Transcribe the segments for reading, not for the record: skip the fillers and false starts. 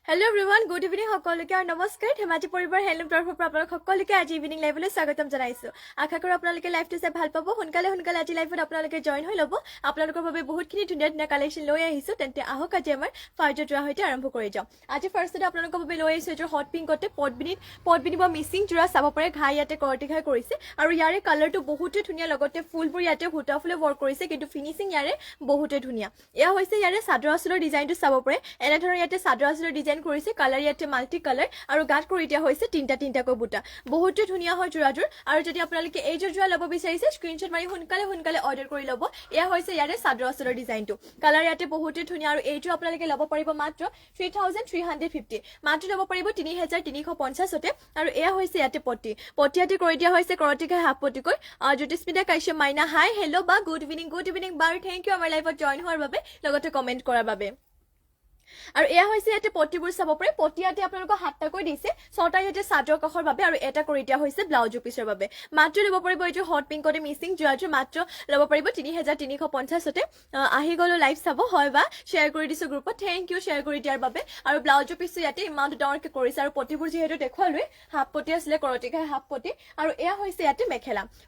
Hello everyone, good evening সকলোকে আৰু নমস্কাৰ ধেমাজি পৰিবাৰ হেলম তৰফৰ পৰা আপোনালোক সকলোকে আজি ইভিনিং লাইভলৈ স্বাগতম জনাইছো আশা কৰো আপোনালোকে লাইভটো চাই ভাল পাব সোনকালে আজি লাইভত আপোনালোকে জয়েন হৈ ল'ব আপোনালোকৰ বাবে বহুতখিনি ধুনীয়া কালেকচন লৈ আহিছো তেন্তে আহক আজি আমাৰ ফাৰ্ষ্ট যোৰা হৈতে আৰম্ভ কৰি যাওঁ আজি ফাৰ্ষ্টতে আপোনালোকৰ বাবে লৈ আহিছো এযোৰ হট পিংকতে পটবিনি বা মিচিং যোৰা চাব পাৰে ঘাই ইয়াতে কৰটি ঘাই কৰিছে আৰু ইয়াৰে কালাৰটো বহুতে ধুনীয়া লগতে ফুলবোৰ ইয়াতে ভুটা ফুলে ৱৰ্ক কৰিছে কিন্তু ফিনিশিং ইয়াৰে বহুতে ধুনীয়া এয়া হৈছে ইয়াৰে চাদৰ আঁচলৰ ডিজাইনটো চাব পাৰে এনে ধৰণৰ ইয়াতে চাদৰ আঁচলৰ ডিজাইন কৰিছে কালাৰ ইয়াতে মাল্টি কালাৰ আৰু গাত কৰি দিয়া হৈছে তিনটা কৈ বুটা বহুতে ধুনীয়া হয় যোৰাযোৰ আৰু যদি আপোনালোকে এই যোৰা ল'ব বিচাৰিছে স্ক্ৰিনশ্বট মাৰি সোনকালে অৰ্ডাৰ কৰি ল'ব এয়া হৈছে ইয়াৰে চাদৰ আঁচলৰ ডিজাইনটো কালাৰ ইয়াতে বহুতে ধুনীয়া আৰু এইটো আপোনালোকে ল'ব পাৰিব মাত্ৰ 3350 মাত্ৰ ল'ব পাৰিব 3350তে আৰু এয়া হৈছে ইয়াতে পটি ইয়াতে কৰি দিয়া হৈছে কৰটিকা হাফ পটিকৈ জ্যোতিস্মিতা কাশ্যপ মাইনা হাই হেল্ল' বা গুড ইভিনিং বাৰু থেংক ইউ আমাৰ লাইভত জয়েন হোৱাৰ বাবে লগতে কমেন্ট কৰাৰ বাবে আৰু এয়া হৈছে ইয়াতে পটিবোৰ চাব পাৰে পটি ইয়াতে আপোনালোকক 7টাকৈ দিছে 6টা ইয়াতে চাদৰ কাখৰ বাবে আৰু এটা কৰি দিয়া হৈছে ব্লাউজ পিছৰ বাবে মাত্ৰ ল'ব পাৰিব এইটো হট পিংকতে মিচিং যোৰাযোৰ মাত্ৰ ল'ব পাৰিব 3350তে আহি গলো লাইভ চাব হয় বা শ্বেয়াৰ কৰি দিছো গ্ৰুপত থেংক ইউ শ্বেয়াৰ কৰি দিয়াৰ বাবে আৰু ব্লাউজ পিছ ইয়াতে ইমান ডাঙৰকৈ কৰিছে আৰু পটিবোৰ যিহেতু দেখুৱালৈ হাফ পটি আছিলে কৰটিকাই হাফ পটি আৰু এয়া হৈছে ইয়াতে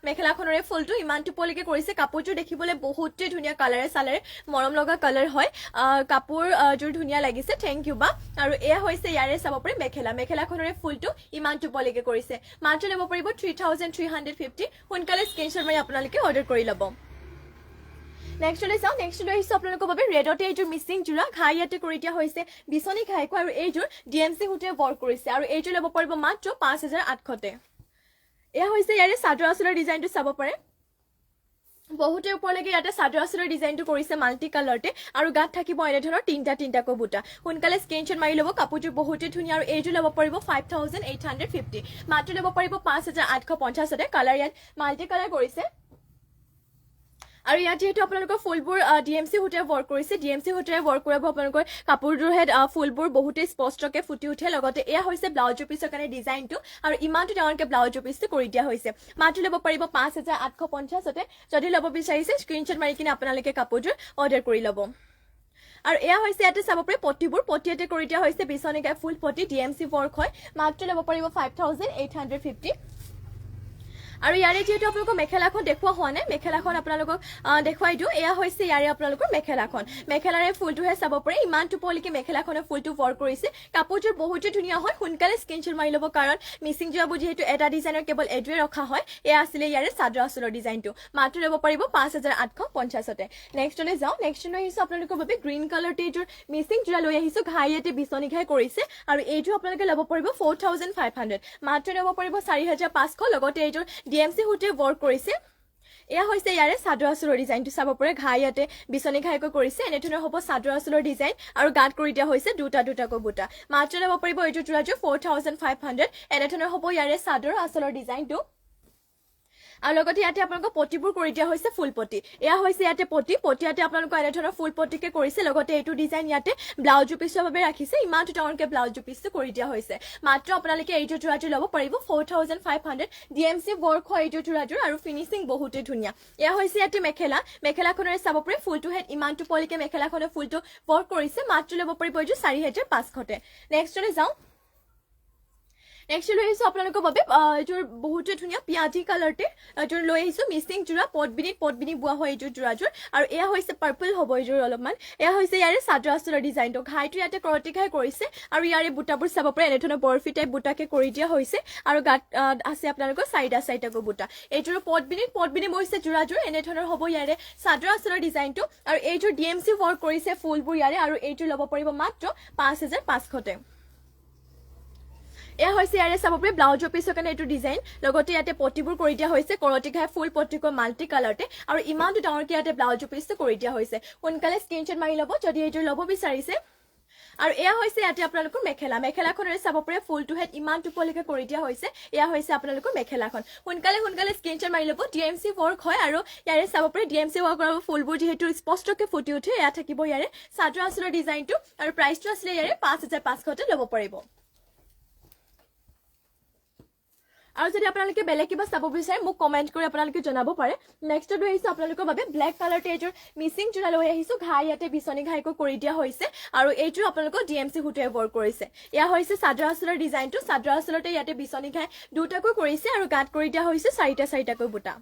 মেখেলাখনৰে ফুলটো ইমান টোপলিকে কৰিছে কাপোৰযোৰ দেখিবলৈ বহুতে ধুনীয়া কালাৰে চালাৰে মৰম লগা কালাৰ হয় কাপোৰ যোৰ ধুনীয়া লাগিছে থেংক ইউ বা আৰু এয়া হৈছে ইয়াৰে চাব পাৰে মেখেলাখনৰে ফুলটো ইমান টোপলিকে কৰিছে মাত্ৰ ল'ব পাৰিব 3350 সোনকালে স্ক্ৰিনশ্বট মাৰি আপোনালোকে অৰ্ডাৰ কৰি ল'ব নেক্সট লৈ আহিছো আপোনালোকৰ বাবে ৰেডতে এইযোৰ মিচিং যোৰা ঘাই ইয়াতে কৰি দিয়া হৈছে বিচনী ঘাইকৈ আৰু এইযোৰ ডিএমচি হুটে ৱৰ্ক কৰিছে আৰু এইযোৰ ল'ব পাৰিব মাত্ৰ 5800তে এয়া হৈছে ইয়াৰে চাদৰ আঁচলৰ ডিজাইনটো চাব পাৰে বহুতে ওপৰলৈকে ইয়াতে চাদৰ আঁচলৰ ডিজাইনটো কৰিছে মাল্টি কালাৰতে আৰু গাত থাকিব এনে ধৰণৰ তিনটাকৈ বুটা সোনকালে স্ক্ৰিনশ্বট মাৰি ল'ব কাপোৰযোৰ বহুতে ধুনীয়া আৰু এইযোৰ ল'ব পাৰিব 5850 মাত্ৰ ল'ব পাৰিব 5850তে কালাৰ ইয়াত মাল্টি কালাৰ কৰিছে আৰু ইয়াত যেহেতু আপোনালোকৰ ফুলবোৰ ডিএমচি হুটে ৱৰ্ক কৰিছে ডিএমচি হুটেৰে ৱৰ্ক কৰিব আপোনালোকৰ কাপোৰযোৰ হেড ফুলবোৰ বহুতে স্পষ্টকে ফুটি উঠে লগতে এয়া হৈছে ব্লাউজৰ পিছৰ কাৰণে ডিজাইনটো আৰু ইমানটো ডাঙৰকে ব্লাউজৰ পিছটো কৰি দিয়া হৈছে মাত্ৰ ল'ব পাৰিব 5850তে যদি ল'ব বিচাৰিছে স্ক্ৰিনশ্বট মাৰি কিনে আপোনালোকে কাপোৰযোৰ অৰ্ডাৰ কৰি ল'ব আৰু এয়া হৈছে ইয়াতে চাব পাৰে পটি ইয়াতে কৰি দিয়া হৈছে বিচনীঘাই ফুল পটি ডিএমচি ৱৰ্ক হয় মাত্ৰ ল'ব পাৰিব 5850 আৰু ইয়াৰে যেহেতু আপোনালোকৰ মেখেলাখন দেখুওৱা হোৱা নাই মেখেলাখন আপোনালোকক দেখুৱাই দিওঁ এয়া হৈছে ইয়াৰে আপোনালোকৰ মেখেলাৰে ফুলটোহে চাব পাৰে ইমান টোপলিকে মেখেলাখনৰ ফুলটো ৱৰ্ক কৰিছে কাপোৰযোৰ বহুতে ধুনীয়া হয় সোনকালে স্ক্ৰিনশ্বট মাৰি ল'ব কাৰণ মিচিং যোৰাবোৰ যিহেতু এটা ডিজাইনৰ কেৱল এডুৱে ৰখা হয় এয়া আছিলে ইয়াৰে চাদৰ আঁচলৰ ডিজাইনটো মাত্ৰ ল'ব পাৰিব 5850তে নেক্সট লৈ আহিছো আপোনালোকৰ বাবে গ্ৰীণ কালাৰতে এইযোৰ মিচিং যোৰা লৈ আহিছো ঘাই ইয়াতে বিচনী ঘাই কৰিছে আৰু এইযোৰ আপোনালোকে ল'ব পাৰিব 4500 মাত্ৰ ল'ব পাৰিব 4500 লগতে এইযোৰ ডিএমচি হুটে ৱৰ্ক কৰিছে এয়া হৈছে ইয়াৰে চাদৰ আঁচলৰ ডিজাইনটো চাব পাৰে ঘাই ইয়াতে বিচনী ঘাইকৈ কৰিছে এনেধৰণৰ হ'ব চাদৰ আঁচলৰ ডিজাইন আৰু গাত কৰি দিয়া হৈছে দুটাকৈ বুটা মাত্ৰ ল'ব পাৰিব এইযোৰ যোৰাযোৰ 4500 এনেধৰণৰ হ'ব ইয়াৰে চাদৰ আঁচলৰ ডিজাইনটো আৰু লগতে ইয়াতে আপোনালোকৰ পটিবোৰ কৰি দিয়া হৈছে ফুল পটি এয়া হৈছে ইয়াতে পটি ইয়াতে আপোনালোকৰ এনেধৰণৰ ফুল পটিকে কৰিছে লগতে এইটো ডিজাইন ইয়াতে ব্লাউজৰ পিছৰ বাবে ৰাখিছে ইমানটো ডাঙৰকে ব্লাউজৰ পিছটো কৰি দিয়া হৈছে মাত্ৰ আপোনালোকে এইটো যোৰাযোৰ ল'ব পাৰিব 4500 ডিএমচি ৱৰ্ক হয় এইটো যোৰাযোৰ আৰু ফিনিচিং বহুতে ধুনীয়া এয়া হৈছে ইয়াতে মেখেলাখনৰে চাব পাৰে ফুলটো হেড ইমানটো পলিকে মেখেলাখনৰ ফুলটো ৱৰ্ক কৰিছে মাত্ৰ ল'ব পাৰিব এইটো 4500তে নেক্সট লৈ আহিছো আপোনালোকৰ বাবে এইযোৰ বহুতে ধুনীয়া পিয়াজি কালাৰতে এইযোৰ লৈ আহিছো মিচিং যোৰা পটবিনি বোৱা হয় এইযোৰ যোৰাযোৰ আৰু এয়া হৈছে পাৰ্পল হ'ব এইযোৰ অলপমান এয়া হৈছে ইয়াৰে চাদৰ আঁচলৰ ডিজাইনটো ঘাইটো ইয়াতে কৰটি ঘাই কৰিছে আৰু ইয়াৰে বুটাবোৰ চাব পাৰে এনেধৰণৰ বৰফি টাইপ বুটাকে কৰি দিয়া হৈছে আৰু গাত আছে আপোনালোকৰ চাৰিটাকৈ বুটা এইযোৰ পটবিনি বৈছে যোৰাযোৰ এনেধৰণৰ হ'ব ইয়াৰে চাদৰ আঁচলৰ ডিজাইনটো আৰু এইযোৰ ডিএমচি ৱৰ্ক কৰিছে ফুলবোৰ ইয়াৰে আৰু এইযোৰ ল'ব পাৰিব মাত্ৰ 5500তে এয়া হৈছে ইয়াৰে চাব পাৰে ব্লাউজৰ পিছৰ কাৰণে এইটো ডিজাইন লগতে ইয়াতে পটিবোৰ কৰি দিয়া হৈছে কৰটি ঘাই ফুল পটিকৈ মাল্টি কালাৰতে আৰু ইমানটো ডাঙৰকে ইয়াতে ব্লাউজৰ পিছটো কৰি দিয়া হৈছে সোনকালে স্ক্ৰিনশ্বট মাৰি ল'ব যদি এইযোৰ ল'ব বিচাৰিছে আৰু এয়া হৈছে ইয়াতে আপোনালোকৰ মেখেলাখনৰে চাব পাৰে ফুলটো হেড ইমান টোপলিকে কৰি দিয়া হৈছে এয়া হৈছে আপোনালোকৰ মেখেলাখন সোনকালে স্ক্ৰিনশ্বট মাৰি ল'ব ডিএমচি ৱৰ্ক হয় আৰু ইয়াৰে চাব পাৰে ডিএমচি ৱৰ্ক আৰু ফুলবোৰ যিহেতু স্পষ্টকে ফুটি উঠে এয়া থাকিব ইয়াৰে চাদৰ আঁচলৰ ডিজাইনটো আৰু প্ৰাইচটো আছিলে ইয়াৰে 5500তে ল'ব পাৰিব আৰু যদি আপোনালোকে বেলেগ কিবা চাব বিচাৰে মোক কমেণ্ট কৰি আপোনালোকে জনাব পাৰে নেক্সট লৈ আহিছোঁ আপোনালোকৰ বাবে ব্লেক কালাৰতে এইযোৰ মিচিং যোৰা লৈ আহিছোঁ ঘাই ইয়াতে বিচনী ঘাইকৈ কৰি দিয়া হৈছে আৰু এইযোৰ আপোনালোকৰ DMC সূতাৰে ৱৰ্ক কৰিছে এয়া হৈছে চাদৰ আঁচলৰ ডিজাইনটো চাদৰ আঁচলতে ইয়াতে বিচনী ঘাই দুটাকৈ কৰিছে আৰু গাঁত কৰি দিয়া হৈছে চাৰিটাকৈ বুটা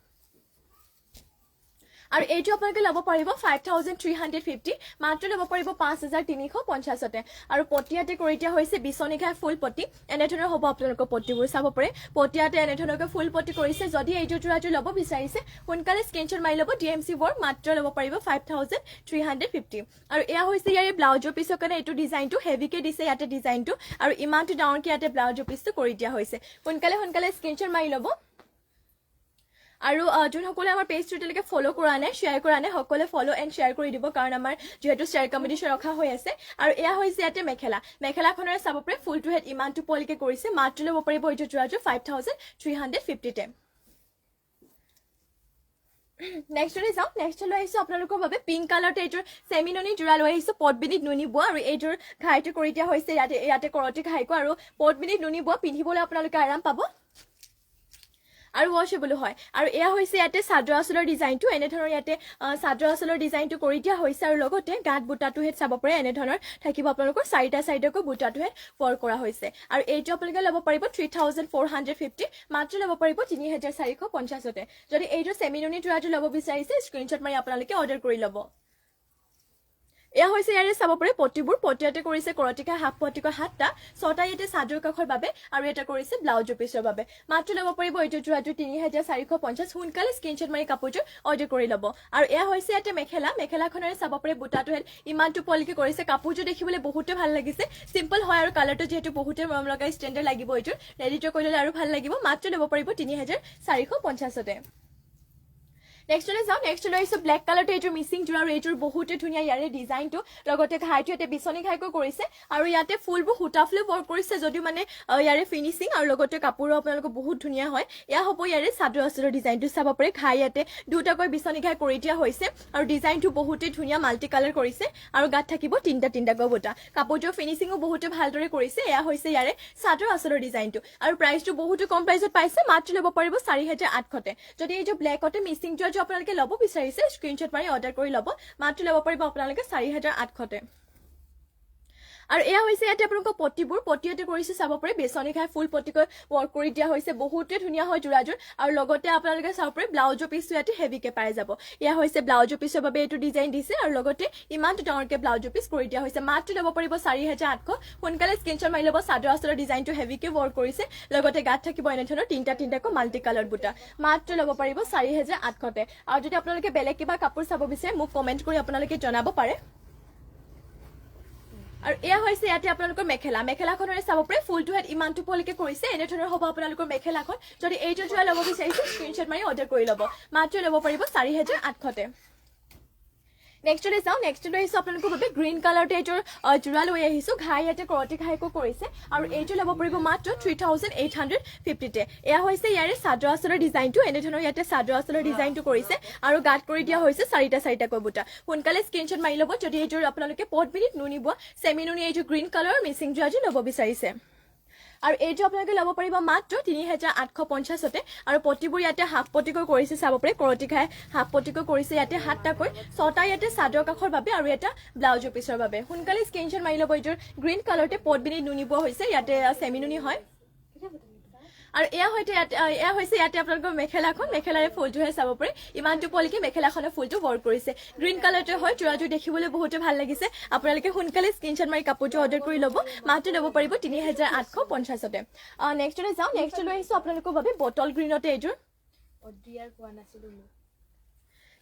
আৰু এইটো আপোনালোকে ল'ব পাৰিব 5350 মাত্ৰ ল'ব পাৰিব 5350 আৰু পটিয়াতে কৰি দিয়া হৈছে বিচনী ঘাই ফুল পটি এনেধৰণৰ হ'ব আপোনালোকৰ পটিবোৰ চাব পাৰে পটিয়াতে এনেধৰণকৈ ফুল পটি কৰিছে যদি এইটো যোৰাটো ল'ব বিচাৰিছে সোনকালে স্ক্ৰীনশ্বট মাৰি ল'ব DMC ৱৰ্ক মাত্ৰ ল'ব পাৰিব 5350 আৰু এয়া হৈছে ইয়াৰে ব্লাউজৰ পিছৰ কাৰণে এইটো ডিজাইনটো হেভিকে দিছে ইয়াতে ডিজাইনটো আৰু ইমানটো ডাঙৰকে ইয়াতে ব্লাউজৰ পিছটো কৰি দিয়া হৈছে সোনকালে স্ক্ৰীনশ্বট মাৰি ল'ব আৰু যোনসকলে আমাৰ পেজটো এতিয়ালৈকে ফ'ল' কৰা নাই শ্বেয়াৰ কৰা নাই সকলোৱে ফ'ল' এণ্ড শ্বেয়াৰ কৰি দিব কাৰণ আমাৰ যিহেতু শ্বেয়াৰ কম্পিটিশ্যন ৰখা হৈ আছে আৰু এয়া হৈছে ইয়াতে মেখেলাখনেৰে চাব পাৰে ফুলটো হেড ইমানটো পলিকে কৰিছে মাত্ৰ ল'ব পাৰিব এইটো যোৰাটো 5350 নেক্সটলৈ যাওঁ নেক্সট লৈ আহিছোঁ আপোনালোকৰ বাবে পিংক কালাৰতে এইযোৰ চেমিননি যোৰা লৈ আহিছোঁ পদ্মিনীত নুনি বোৱা আৰু এইযোৰ ঘাইটো কৰি দিয়া হৈছে ইয়াতে কৰতি ঘাইকো আৰু পদ্মিনীত নুনি বোৱা পিন্ধিবলৈ আপোনালোকে আৰাম পাব আৰু ৱাশেবল হয় আৰু এয়া হৈছে ইয়াতে চাদৰ আঁচলৰ ডিজাইনটো এনেধৰণৰ ইয়াতে চাদৰ আঁচলৰ ডিজাইনটো কৰি দিয়া হৈছে আৰু লগতে গাঁত বুটাটো হেড চাব পাৰে এনেধৰণৰ থাকিব আপোনালোকৰ চাৰিটাকৈ বুটাটো হেড ৱৰ্ক কৰা হৈছে আৰু এইটো আপোনালোকে ল'ব পাৰিব 3450 মাত্ৰ ল'ব পাৰিব 3450 যদি এইটো চেমিননি যোৰাটো ল'ব বিচাৰিছে স্ক্ৰীনশ্বট মাৰি আপোনালোকে অৰ্ডাৰ কৰি ল'ব এয়া হৈছে ইয়াৰে চাব পাৰে পটিবোৰ পটিয়াতে কৰিছে কৰতিকা হাফ পটিকা 7টা 6টা ইয়াতে চাদৰ কাষৰ বাবে আৰু এটা কৰিছে ব্লাউজৰ পিছৰ বাবে মাত্ৰ ল'ব পাৰিব এইটো যোৰাটো 3450 সোনকালে স্ক্ৰীনশ্বট মাৰি কাপোৰটো অৰ্ডাৰ কৰি ল'ব আৰু এয়া হৈছে ইয়াতে মেখেলাখনেৰে চাব পাৰে বুটাটো হেড ইমানটো পলিকে কৰিছে কাপোৰটো দেখিবলৈ বহুতে ভাল লাগিছে চিম্পল হয় আৰু কালাৰটো যিহেতু বহুতে মৰম লগা ষ্টেণ্ডাৰ্ড লাগিব এইটোৰ ৰেডিটো কৰি ল'লে আৰু ভাল লাগিব মাত্ৰ ল'ব পাৰিব 3450 নেক্সটলৈ যাওঁ নেক্সট লৈ আহিছোঁ ব্লেক কালাৰটো এইযোৰ মিচিং যোৰা আৰু এইযোৰ বহুতে ধুনীয়া ইয়াৰে ডিজাইনটো লগতে ঘাইটো ইয়াতে বিচনী ঘাইকৈ কৰিছে আৰু ইয়াতে ফুলবোৰ সূতা ফুলো ৱৰ্ক কৰিছে যদিও মানে ইয়াৰে ফিনিচিং আৰু লগতে কাপোৰো আপোনালোকৰ বহুত ধুনীয়া হয় এয়া হ'ব ইয়াৰে চাদৰ আঁচলৰ ডিজাইনটো চাব পাৰে ঘাই ইয়াতে দুটাকৈ বিচনী ঘাই কৰি দিয়া হৈছে আৰু ডিজাইনটো বহুতে ধুনীয়া মাল্টি কালাৰ কৰিছে আৰু গাত থাকিব তিনিটাকৈ বুটা কাপোৰটোৰ ফিনিচিঙো বহুতে ভালদৰে কৰিছে এয়া হৈছে ইয়াৰে চাদৰ আঁচলৰ ডিজাইনটো আৰু প্ৰাইচটো বহুতে কম প্ৰাইচত পাইছে মাত্ৰ ল'ব পাৰিব 4800 যদি এইটো ব্লেকতে মিচিং যোৰা আপোনালোকে ল'ব বিচাৰিছে স্ক্ৰীনশ্বট মাৰি অৰ্ডাৰ কৰি ল'ব মাত্ৰ ল'ব পাৰিব আপোনালোকে 4800 আৰু এয়া হৈছে ইয়াতে আপোনালোকৰ পটিবোৰ পটিয়াতে কৰিছে চাব পাৰে বেচনী ঘাই ফুল পটিকৈ ৱৰ্ক কৰি দিয়া হৈছে বহুতে ধুনীয়া হয় যোৰাযোৰ আৰু লগতে আপোনালোকে চাব পাৰে ব্লাউজৰ পিছটো ইয়াতে হেভিকে পাই যাব এয়া হৈছে ব্লাউজৰ পিছৰ বাবে এইটো ডিজাইন দিছে আৰু লগতে ইমানটো ডাঙৰকে ব্লাউজৰ পিছ কৰি দিয়া হৈছে মাত্ৰ ল'ব পাৰিব 4800 সোনকালে স্ক্ৰীনশ্বট মাৰি ল'ব চাদৰ আঁচলৰ ডিজাইনটো হেভিকে ৱৰ্ক কৰিছে লগতে গাত থাকিব এনেধৰণৰ তিনিটাকৈ মাল্টি কালাৰ বুটা মাত্ৰ ল'ব পাৰিব 4800 আৰু যদি আপোনালোকে বেলেগ কিবা কাপোৰ চাব বিচাৰে মোক কমেণ্ট কৰি আপোনালোকে জনাব পাৰে আৰু এয়া হৈছে ইয়াতে আপোনালোকৰ মেখেলাখনেৰে চাব পাৰে ফুলটো হেড ইমানটো পলিকে কৰিছে এনেধৰণৰ হ'ব আপোনালোকৰ মেখেলাখন যদি এইটো যোৰা ল'ব বিচাৰিছে স্ক্ৰীনশ্বট মাৰি অৰ্ডাৰ কৰি ল'ব মাত্ৰ ল'ব পাৰিব 4800 নেক্সটলৈ যাওঁ নেক্সট লৈ আহিছোঁ আপোনালোকৰ বাবে গ্ৰীণ কালাৰতে এইটোৰ যোৰা লৈ আহিছোঁ ঘাই ইয়াতে কৰতি ঘাইকো কৰিছে আৰু এইটো ল'ব পাৰিব মাত্ৰ 3850 এয়া হৈছে ইয়াৰে চাদৰ আঁচলৰ ডিজাইনটো এনেধৰণৰ ইয়াতে চাদৰ আঁচলৰ ডিজাইনটো কৰিছে আৰু গাত কৰি দিয়া হৈছে চাৰিটাকৈ বুটা সোনকালে স্ক্ৰীনশ্বট মাৰি ল'ব যদি এইটোৰ আপোনালোকে পদ্মিনীত নুনি বোৱা চেমি নুনি এইটো গ্ৰীণ কালাৰৰ মিচিং যোৰাটো ল'ব বিচাৰিছে আৰু এইটো আপোনালোকে ল'ব পাৰিব মাত্ৰ 3850 আৰু পটিবোৰ ইয়াতে হাফ পটিকৈ কৰিছে চাব পাৰে কৰতি ঘাই হাফ পটিকৈ কৰিছে ইয়াতে 7টাকৈ 6টা ইয়াতে চাদৰ কাষৰ বাবে আৰু এটা ব্লাউজৰ পিছৰ বাবে সোনকালে স্ক্ৰীনশ্বট মাৰি ল'ব এইটোৰ গ্ৰীণ কালাৰতে পদ্মিনীত নুনি বোৱা হৈছে ইয়াতে চেমি নুনি হয় আৰু এয়া হৈছে ইয়াতে আপোনালোকৰ মেখেলাৰে ফুলটোহে চাব পাৰে ইমানটো পলিকে মেখেলাখনৰ ফুলটো ৱৰ্ক কৰিছে গ্ৰীণ কালাৰটো হয় যোৰাটো দেখিবলৈ বহুতে ভাল লাগিছে আপোনালোকে সোনকালে স্ক্ৰীনশ্বট মাৰি কাপোৰটো অৰ্ডাৰ কৰি ল'ব মাত্ৰ ল'ব পাৰিব 3850 নেক্সটলৈ যাওঁ নেক্সট লৈ আহিছোঁ আপোনালোকৰ বাবে বটল গ্ৰীণতে এইযোৰ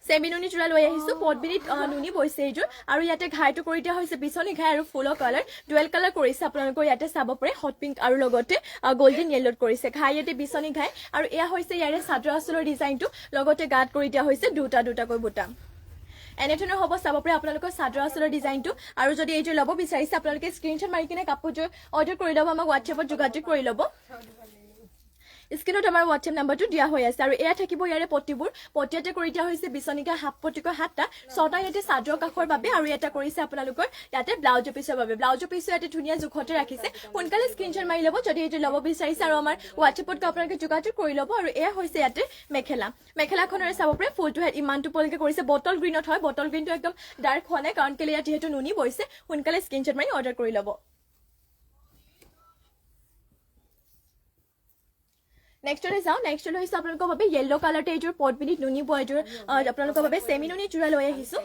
চেমিনুনি যোৰা লৈ আহিছোঁ পদ্মিনীত নুনি বৈছে এইযোৰ আৰু ইয়াতে ঘাইটো কৰি দিয়া হৈছে বিচনী ঘাই আৰু ফুলৰ কালাৰ ডুৱেল কালাৰ কৰিছে আপোনালোকৰ ইয়াতে চাব পাৰে হট পিংক আৰু লগতে গোল্ডেন য়েল্লোত কৰিছে ঘাই ইয়াতে বিচনী ঘাই আৰু এয়া হৈছে ইয়াৰে চাদৰ আঁচলৰ ডিজাইনটো লগতে গাত কৰি দিয়া হৈছে দুটাকৈ বুটা এনেধৰণৰ হ'ব চাব পাৰে আপোনালোকৰ চাদৰ আঁচলৰ ডিজাইনটো আৰু যদি এইযোৰ ল'ব বিচাৰিছে আপোনালোকে স্ক্ৰীনশ্বট মাৰি কিনে কাপোৰযোৰ অৰ্ডাৰ কৰি ল'ব আমাক হোৱাটছএপত যোগাযোগ কৰি ল'ব স্ক্ৰীনত আমাৰ হোৱাটছএপ নাম্বাৰটো দিয়া হৈ আছে আৰু এয়া থাকিব ইয়াৰে পটিবোৰ পটিয়াতে কৰি দিয়া হৈছে বিচনিকা হাফ পটিকৈ 7টা 6টা ইয়াতে চাদৰ কাষৰ বাবে আৰু এটা কৰিছে আপোনালোকৰ ইয়াতে ব্লাউজ পিছৰ বাবে ব্লাউজ পিছৰ ইয়াতে ধুনীয়া জোখতে ৰাখিছে সোনকালে স্ক্ৰীনশ্বট মাৰি ল'ব যদি এইটো ল'ব বিচাৰিছে আৰু আমাৰ হোৱাটছএপত আপোনালোকে যোগাযোগ কৰি ল'ব আৰু এয়া হৈছে ইয়াতে মেখেলাখনেৰে চাব পাৰে ফুলটো হেড ইমানটো পলকে কৰিছে বটল গ্ৰীণত হয় বটল গ্ৰীণটো একদম ডাৰ্ক হোৱা নাই কাৰণ কেলে ইয়াত যিহেতু নুনি বৈছে সোনকালে স্ক্ৰীনশ্বট মাৰি অৰ্ডাৰ কৰি ল'ব নেক্সটলৈ যাওঁ নেক্সটলৈ হৈছে আপোনালোকৰ বাবে য়েল্লো কালাৰতে এইযোৰ পটবিনিত নুনি বোৱা এইযোৰ আপোনালোকৰ বাবে চেমি নুনি যোৰা লৈ আহিছোঁ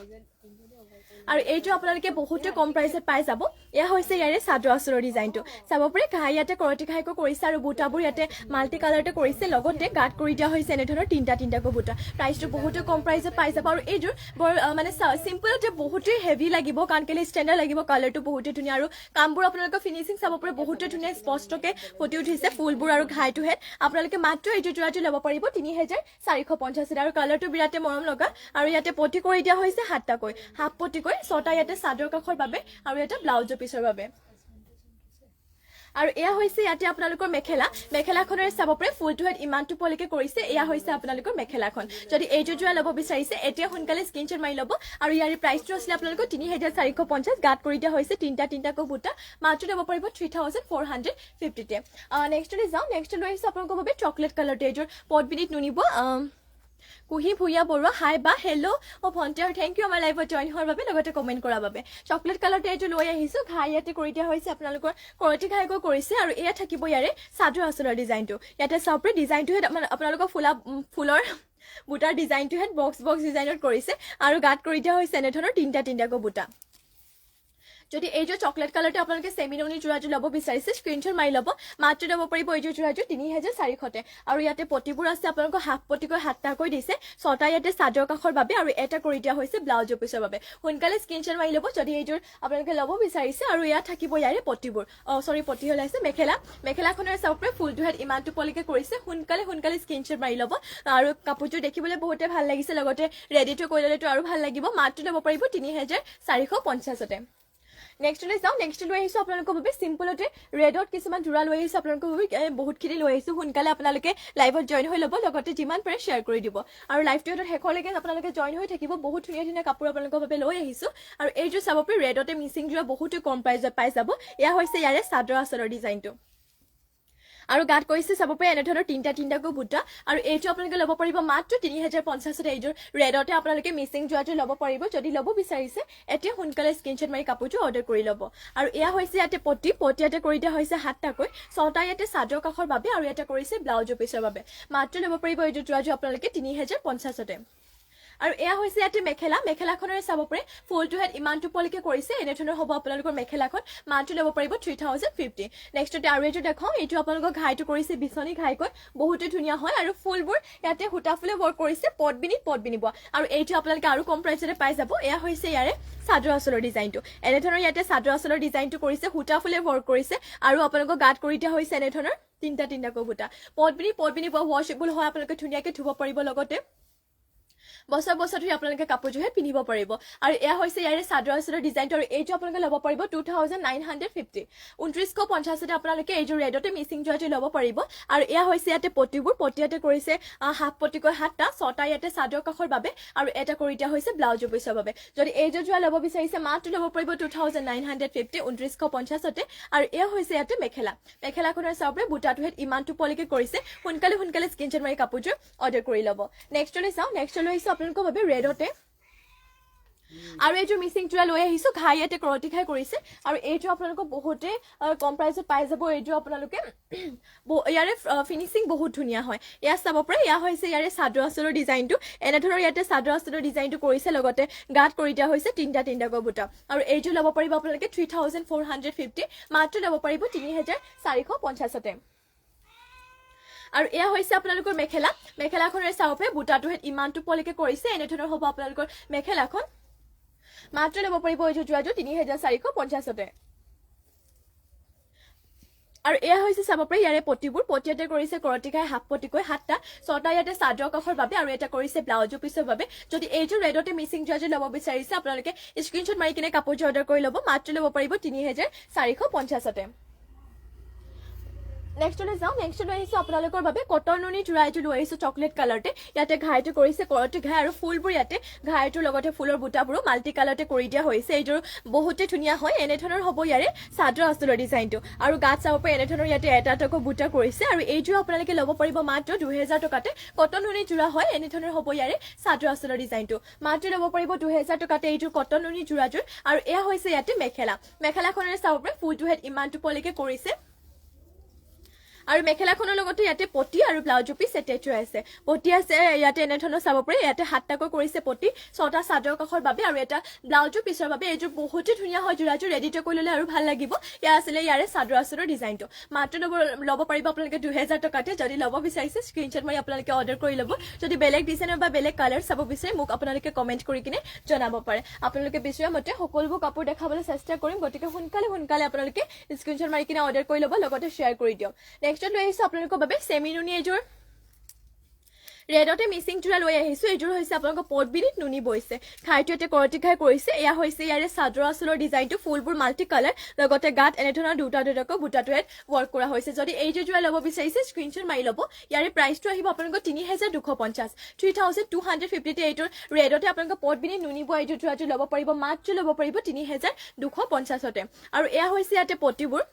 আৰু এইটো আপোনালোকে বহুতে কম প্ৰাইচত পাই যাব এয়া হৈছে ইয়াৰে চাদৰ আঁচলৰ ডিজাইনটো চাব পাৰে ঘাই ইয়াতে কৰতি ঘাইকৈ কৰিছে আৰু বুটাবোৰ ইয়াতে মাল্টি কালাৰতে কৰিছে লগতে গাঁত কৰি দিয়া হৈছে এনেধৰণৰ তিনিটাকৈ বুটা প্ৰাইচটো বহুতে কম প্ৰাইচত পাই যাব আৰু এইযোৰ বৰ মানে চিম্পলতে বহুতেই হেভি লাগিব কাৰণ কেলে ষ্টেণ্ডাৰ্ড লাগিব কালাৰটো বহুতে ধুনীয়া আৰু কামবোৰ আপোনালোকৰ ফিনিচিং চাব পাৰে বহুতে ধুনীয়া স্পষ্টকে ফুটি উঠিছে ফুলবোৰ আৰু ঘাইটোহেঁত আপোনালোকে মাত্ৰ এইটো যোৰাটো ল'ব পাৰিব ৩,৪৫০ আৰু কালাৰটো বিৰাটে মৰম লগা আৰু ইয়াতে পটি কৰি দিয়া হৈছে 7টাকৈ হাফ পটিকৈ 6টা ইয়াতে চাদৰ কাষৰ বাবে আৰু এটা ব্লাউজৰ পিছৰ বাবে আৰু এয়া হৈছে ইয়াতে আপোনালোকৰ মেখেলাখনেৰে চাব পাৰে ফুলটো হেড ইমানটো পলকে কৰিছে এয়া হৈছে আপোনালোকৰ মেখেলাখন যদি এইটো যোৰা ল'ব বিচাৰিছে এতিয়া সোনকালে স্ক্ৰীনশ্বট মাৰি ল'ব আৰু ইয়াৰ প্ৰাইচটো আছিলে আপোনালোকৰ ৩,৪৫০ গাঁত কৰি দিয়া হৈছে তিনিটাকৈ বুটা মাত্ৰ ল'ব পাৰিব 3,450তে নেক্সটলৈ যাওঁ নেক্সটলৈ আহিছে আপোনালোকৰ বাবে চকলেট কালাৰটো এইযোৰ পটবিনিত নুনিব কুহি ভূঞা বৰুৱা হাই বা হেল্ল' ভণ্টি আৰু থেংক ইউ আমাৰ লাইভত জইন হোৱাৰ বাবে লগতে কমেণ্ট কৰাৰ বাবে চকলেট কালাৰটো এইটো লৈ আহিছোঁ ঘাই ইয়াতে কৰি দিয়া হৈছে আপোনালোকৰ কৰতি ঘাইকৈ কৰিছে আৰু এয়া থাকিব ইয়াৰে চাদৰ আঁচলৰ ডিজাইনটো ইয়াতে চাব পাৰে ডিজাইনটোহে আপোনালোকৰ ফুলৰ বুটাৰ ডিজাইনটোহে বক্স ডিজাইনত কৰিছে আৰু গাঁত কৰি দিয়া হৈছে এনেধৰণৰ তিনিটাকৈ বুটা যদি এইযোৰ চকলেট কালাৰটো আপোনালোকে চেমি নুনি যোৰাযোৰ ল'ব বিচাৰিছে স্ক্ৰীনশ্বট মাৰি ল'ব মাত্ৰ ল'ব পাৰিব এইযোৰ যোৰাযোৰ ৩,৪০০তে আৰু ইয়াতে পটিবোৰ আছে আপোনালোকৰ হাফ পটিকৈ 7টাকৈ দিছে 6টা ইয়াতে চাদৰ কাষৰ বাবে আৰু এটা কৰি দিয়া হৈছে ব্লাউজৰ পিছৰ বাবে সোনকালে স্ক্ৰীনশ্বট মাৰি ল'ব যদি এইযোৰ আপোনালোকে ল'ব বিচাৰিছে আৰু ইয়াত থাকিব ইয়াৰে পটিবোৰ পটি ওলাইছে মেখেলাখনেৰে চাব পাৰে ফুলটো হেড ইমানটো পলকে কৰিছে সোনকালে স্ক্ৰীনশ্বট মাৰি ল'ব আৰু কাপোৰযোৰ দেখিবলৈ বহুতে ভাল লাগিছে লগতে ৰেডিটো কৰি ল'লেতো আৰু ভাল লাগিব মাত্ৰ ল'ব পাৰিব ৩,৪৫০তে নেক্সটলৈ যাওঁ নেক্সটলৈ আহিছোঁ আপোনালোকৰ বাবে চিম্পলতে ৰেডত কিছুমান যোৰা লৈ আহিছোঁ আপোনালোকৰ বাবে বহুতখিনি লৈ আহিছোঁ সোনকালে আপোনালোকে লাইভত জইন হৈ ল'ব লগতে যিমান পাৰে শ্বেয়াৰ কৰি দিব আৰু লাইভটো শেষলৈকে আপোনালোকে জইন হৈ থাকিব বহুত ধুনীয়া কাপোৰ আপোনালোকৰ বাবে লৈ আহিছোঁ আৰু এইযোৰ চাব পাৰে ৰেডতে মিচিং যোৰা বহুতো কম প্ৰাইজত পাই যাব এয়া হৈছে ইয়াৰে চাদৰ আঁচলৰ ডিজাইনটো আৰু গাঁত কৰিছে চাব পাৰে এনেধৰণৰ তিনিটাকৈ বুটা আৰু এইটো আপোনালোকে ল'ব পাৰিব মাত্ৰ ৩,০৫০তে এইযোৰ ৰেডতে আপোনালোকে মিচিং যোৱাটো ল'ব পাৰিব যদি ল'ব বিচাৰিছে এতিয়া সোনকালে স্ক্ৰীনশ্বট মাৰি কাপোৰটো অৰ্ডাৰ কৰি ল'ব আৰু এয়া হৈছে ইয়াতে পটিয়াতে কৰি দিয়া হৈছে 7টাকৈ 6টা ইয়াতে চাদৰ কাষৰ বাবে আৰু এটা কৰিছে ব্লাউজৰ পিছৰ বাবে মাত্ৰ ল'ব পাৰিব এইযোৰ যোৱাযোৰ আপোনালোকে ৩,০৫০তে আৰু এয়া হৈছে ইয়াতে মেখেলাখনেৰে চাব পাৰে ফুলটো হেড ইমানটো পলকে কৰিছে এনেধৰণৰ হ'ব আপোনালোকৰ মেখেলাখন মাত্ৰ ল'ব পাৰিব 3,050 নেক্সটতে আৰু এইটো দেখাওঁ এইটো আপোনালোকৰ ঘাইটো কৰিছে বিচনী ঘাইকৈ বহুতে ধুনীয়া হয় আৰু ফুলবোৰ ইয়াতে সূতা ফুলে ৱৰ্ক কৰিছে পটবিনিত বোৱা আৰু এইটো আপোনালোকে আৰু কম প্ৰাইচতে পাই যাব এয়া হৈছে ইয়াৰে চাদৰ আঁচলৰ ডিজাইনটো এনেধৰণৰ ইয়াতে চাদৰ আঁচলৰ ডিজাইনটো কৰিছে সূতা ফুলে ৱৰ্ক কৰিছে আৰু আপোনালোকৰ গাঁত কৰি দিয়া হৈছে এনেধৰণৰ তিনিটাকৈ বুটা পটবিনি বোৱা ৱাশ্বেবল হয় আপোনালোকে ধুনীয়াকৈ ধুব পাৰিব লগতে বছৰ ধৰি আপোনালোকে কাপোৰযোৰহে পিন্ধিব পাৰিব আৰু এয়া হৈছে ইয়াৰে চাদৰ আঁচলৰ ডিজাইনটো আৰু এইটো আপোনালোকে ল'ব পাৰিব 2,950 2950তে আপোনালোকে এইযোৰ ৰেডতে মিচিং যোৰাটো ল'ব পাৰিব আৰু এয়া হৈছে ইয়াতে পটিয়াতে কৰিছে হাফ পটিকৈ 7টা 6টা ইয়াতে চাদৰ কাষৰ বাবে আৰু এটা কৰি দিয়া হৈছে ব্লাউজৰ পিছৰ বাবে যদি এইযোৰ যোৰা ল'ব বিচাৰিছে মাত্ৰ ল'ব পাৰিব 2,950 2950তে আৰু এয়া হৈছে ইয়াতে মেখেলাখনৰ চাব পাৰে বুটাটো হেড ইমানটো পলকে কৰিছে সোনকালে স্ক্ৰীনশ্বট মাৰি কাপোৰযোৰ অৰ্ডাৰ কৰি ল'ব নেক্সটলৈ চাওঁ নেক্সটলৈ আপোনালোকৰ বাবে ৰেডতে আৰু এইযোৰ মিচিং যোৰা লৈ আহিছোঁ ঘাই ইয়াতে কৰতি ঘাই কৰিছে আৰু এইটো আপোনালোকক বহুতে কম প্ৰাইচত পাই যাব এইযোৰ আপোনালোকে ইয়াৰে ফিনিচিং বহুত ধুনীয়া হয় এয়া চাব পাৰে এয়া হৈছে ইয়াৰে চাদৰ আঁচলৰ ডিজাইনটো এনেধৰণৰ ইয়াতে চাদৰ আঁচলৰ ডিজাইনটো কৰিছে লগতে গাঁত কৰি দিয়া হৈছে তিনিটাকৈ বুটা আৰু এইযোৰ ল'ব পাৰিব আপোনালোকে 3,450 মাত্ৰ ল'ব পাৰিব ৩,৪৫০তে আৰু এয়া হৈছে আপোনালোকৰ মেখেলাখনেৰে চাব পাৰে বুটাটো ইমানটো পলকে কৰিছে এনেধৰণৰ হ'ব আপোনালোকৰ মেখেলাখন মাত্ৰ ল'ব পাৰিব এইযোৰ যোৰাযোৰ ৩,৪৫০তে আৰু এয়া হৈছে চাব পাৰে ইয়াৰে পটিয়াতে কৰিছে কৰতি ঘাই হাফ পটিকৈ 7টা 6টা ইয়াতে চাদৰ কাষৰ বাবে আৰু এটা কৰিছে ব্লাউজৰ পিছৰ বাবে যদি এইযোৰ ৰেডতে মিচিং যোৰাযোৰ ল'ব বিচাৰিছে আপোনালোকে স্ক্ৰীনশ্বট মাৰি কিনে কাপোৰযোৰ অৰ্ডাৰ কৰি ল'ব মাত্ৰ ল'ব পাৰিব ৩,৪৫০তে নেক্সটলৈ যাওঁ নেক্সট লৈ আহিছোঁ আপোনালোকৰ বাবে কটন নুনি যোৰা এযোৰ লৈ আহিছোঁ চকলেট কালাৰতে ইয়াতে ঘাইটো কৰিছে কৰতে ঘাই আৰু ফুলবোৰ ইয়াতে ঘাইটোৰ লগতে ফুলৰ বুটাবোৰো মাল্টি কালাৰতে কৰি দিয়া হৈছে এইযোৰ বহুতে ধুনীয়া হয় এনেধৰণৰ হ'ব ইয়াৰে চাদৰ আঁচলৰ ডিজাইনটো আৰু গাত চাব পাৰে এনেধৰণৰ ইয়াতে এটা এটাকৈ বুটা কৰিছে আৰু এইযোৰ আপোনালোকে ল'ব পাৰিব মাত্ৰ 2000 টকাতে কটন নুনি যোৰা হয় এনেধৰণৰ হ'ব ইয়াৰে চাদৰ আঁচলৰ ডিজাইনটো মাত্ৰ ল'ব পাৰিব 2000 টকাতে এইযোৰ কটন নুনি যোৰাযোৰ আৰু এয়া হৈছে ইয়াতে মেখেলাখনেৰে চাব পাৰে ফুলটো হেড ইমানটো পলৈকে কৰিছে আৰু মেখেলাখনৰ লগতে ইয়াতে পটি আৰু ব্লাউজ পিচ এটেচ হৈ আছে পটি আছে ইয়াতে এনেধৰণৰ চাব পাৰে ইয়াতে হাতটাকৈ কৰিছে পটি ছটা চাদৰ কাষৰ বাবে আৰু এটা ব্লাউজ পিচৰ বাবে এইযোৰ বহুতে ধুনীয়া হয় যোৰাযোৰ ৰেডিটো কৰি ল'লে আৰু ভাল লাগিব ইয়াৰ আছিলে ইয়াৰে চাদৰ আঁচলৰ ডিজাইনটো মাত্ৰ ল'ব পাৰিব আপোনালোকে 2000 টকাতে যদি ল'ব বিচাৰিছে স্ক্ৰীনশ্বট মাৰি আপোনালোকে অৰ্ডাৰ কৰি ল'ব যদি বেলেগ ডিজাইনৰ বা বেলেগ কালাৰ চাব বিচাৰে মোক আপোনালোকে কমেণ্ট কৰি কিনে জনাব পাৰে আপোনালোকে বিচৰা মতে সকলোবোৰ কাপোৰ দেখাবলৈ চেষ্টা কৰিম গতিকে সোনকালে আপোনালোকে স্ক্ৰীনশ্বট মাৰি কিনে অৰ্ডাৰ কৰি ল'ব লগতে শ্বেয়াৰ কৰি দিয়ক নেক্সট লৈ আহিছোঁ আপোনালোকৰ বাবে চেমি নুনি এযোৰ ৰেডতে মিচিং যোৰা লৈ আহিছোঁ এইযোৰ হৈছে আপোনালোকৰ পটবিনিত নুনি বৈছে ঘাইটো ইয়াতে কৰতি ঘাই কৰিছে এয়া হৈছে ইয়াৰে চাদৰ আঁচলৰ ডিজাইনটো ফুলবোৰ মাল্টি কালাৰ লগতে গাত এনেধৰণৰ দুটাকৈ বুটাটো ইয়াত ৱৰ্ক কৰা হৈছে যদি এইযোৰ যোৰা ল'ব বিচাৰিছে স্ক্ৰীনশ্বট মাৰি ল'ব ইয়াৰে প্ৰাইচটো আহিব আপোনালোকৰ 3250 3250 এইটোৰ ৰেডতে আপোনালোকৰ পটবিনিত নুনি বোৱা এইযোৰ যোৰাটো ল'ব পাৰিব মাত্ৰ ল'ব পাৰিব 3250তে আৰু এয়া হৈছে ইয়াতে পটিবোৰ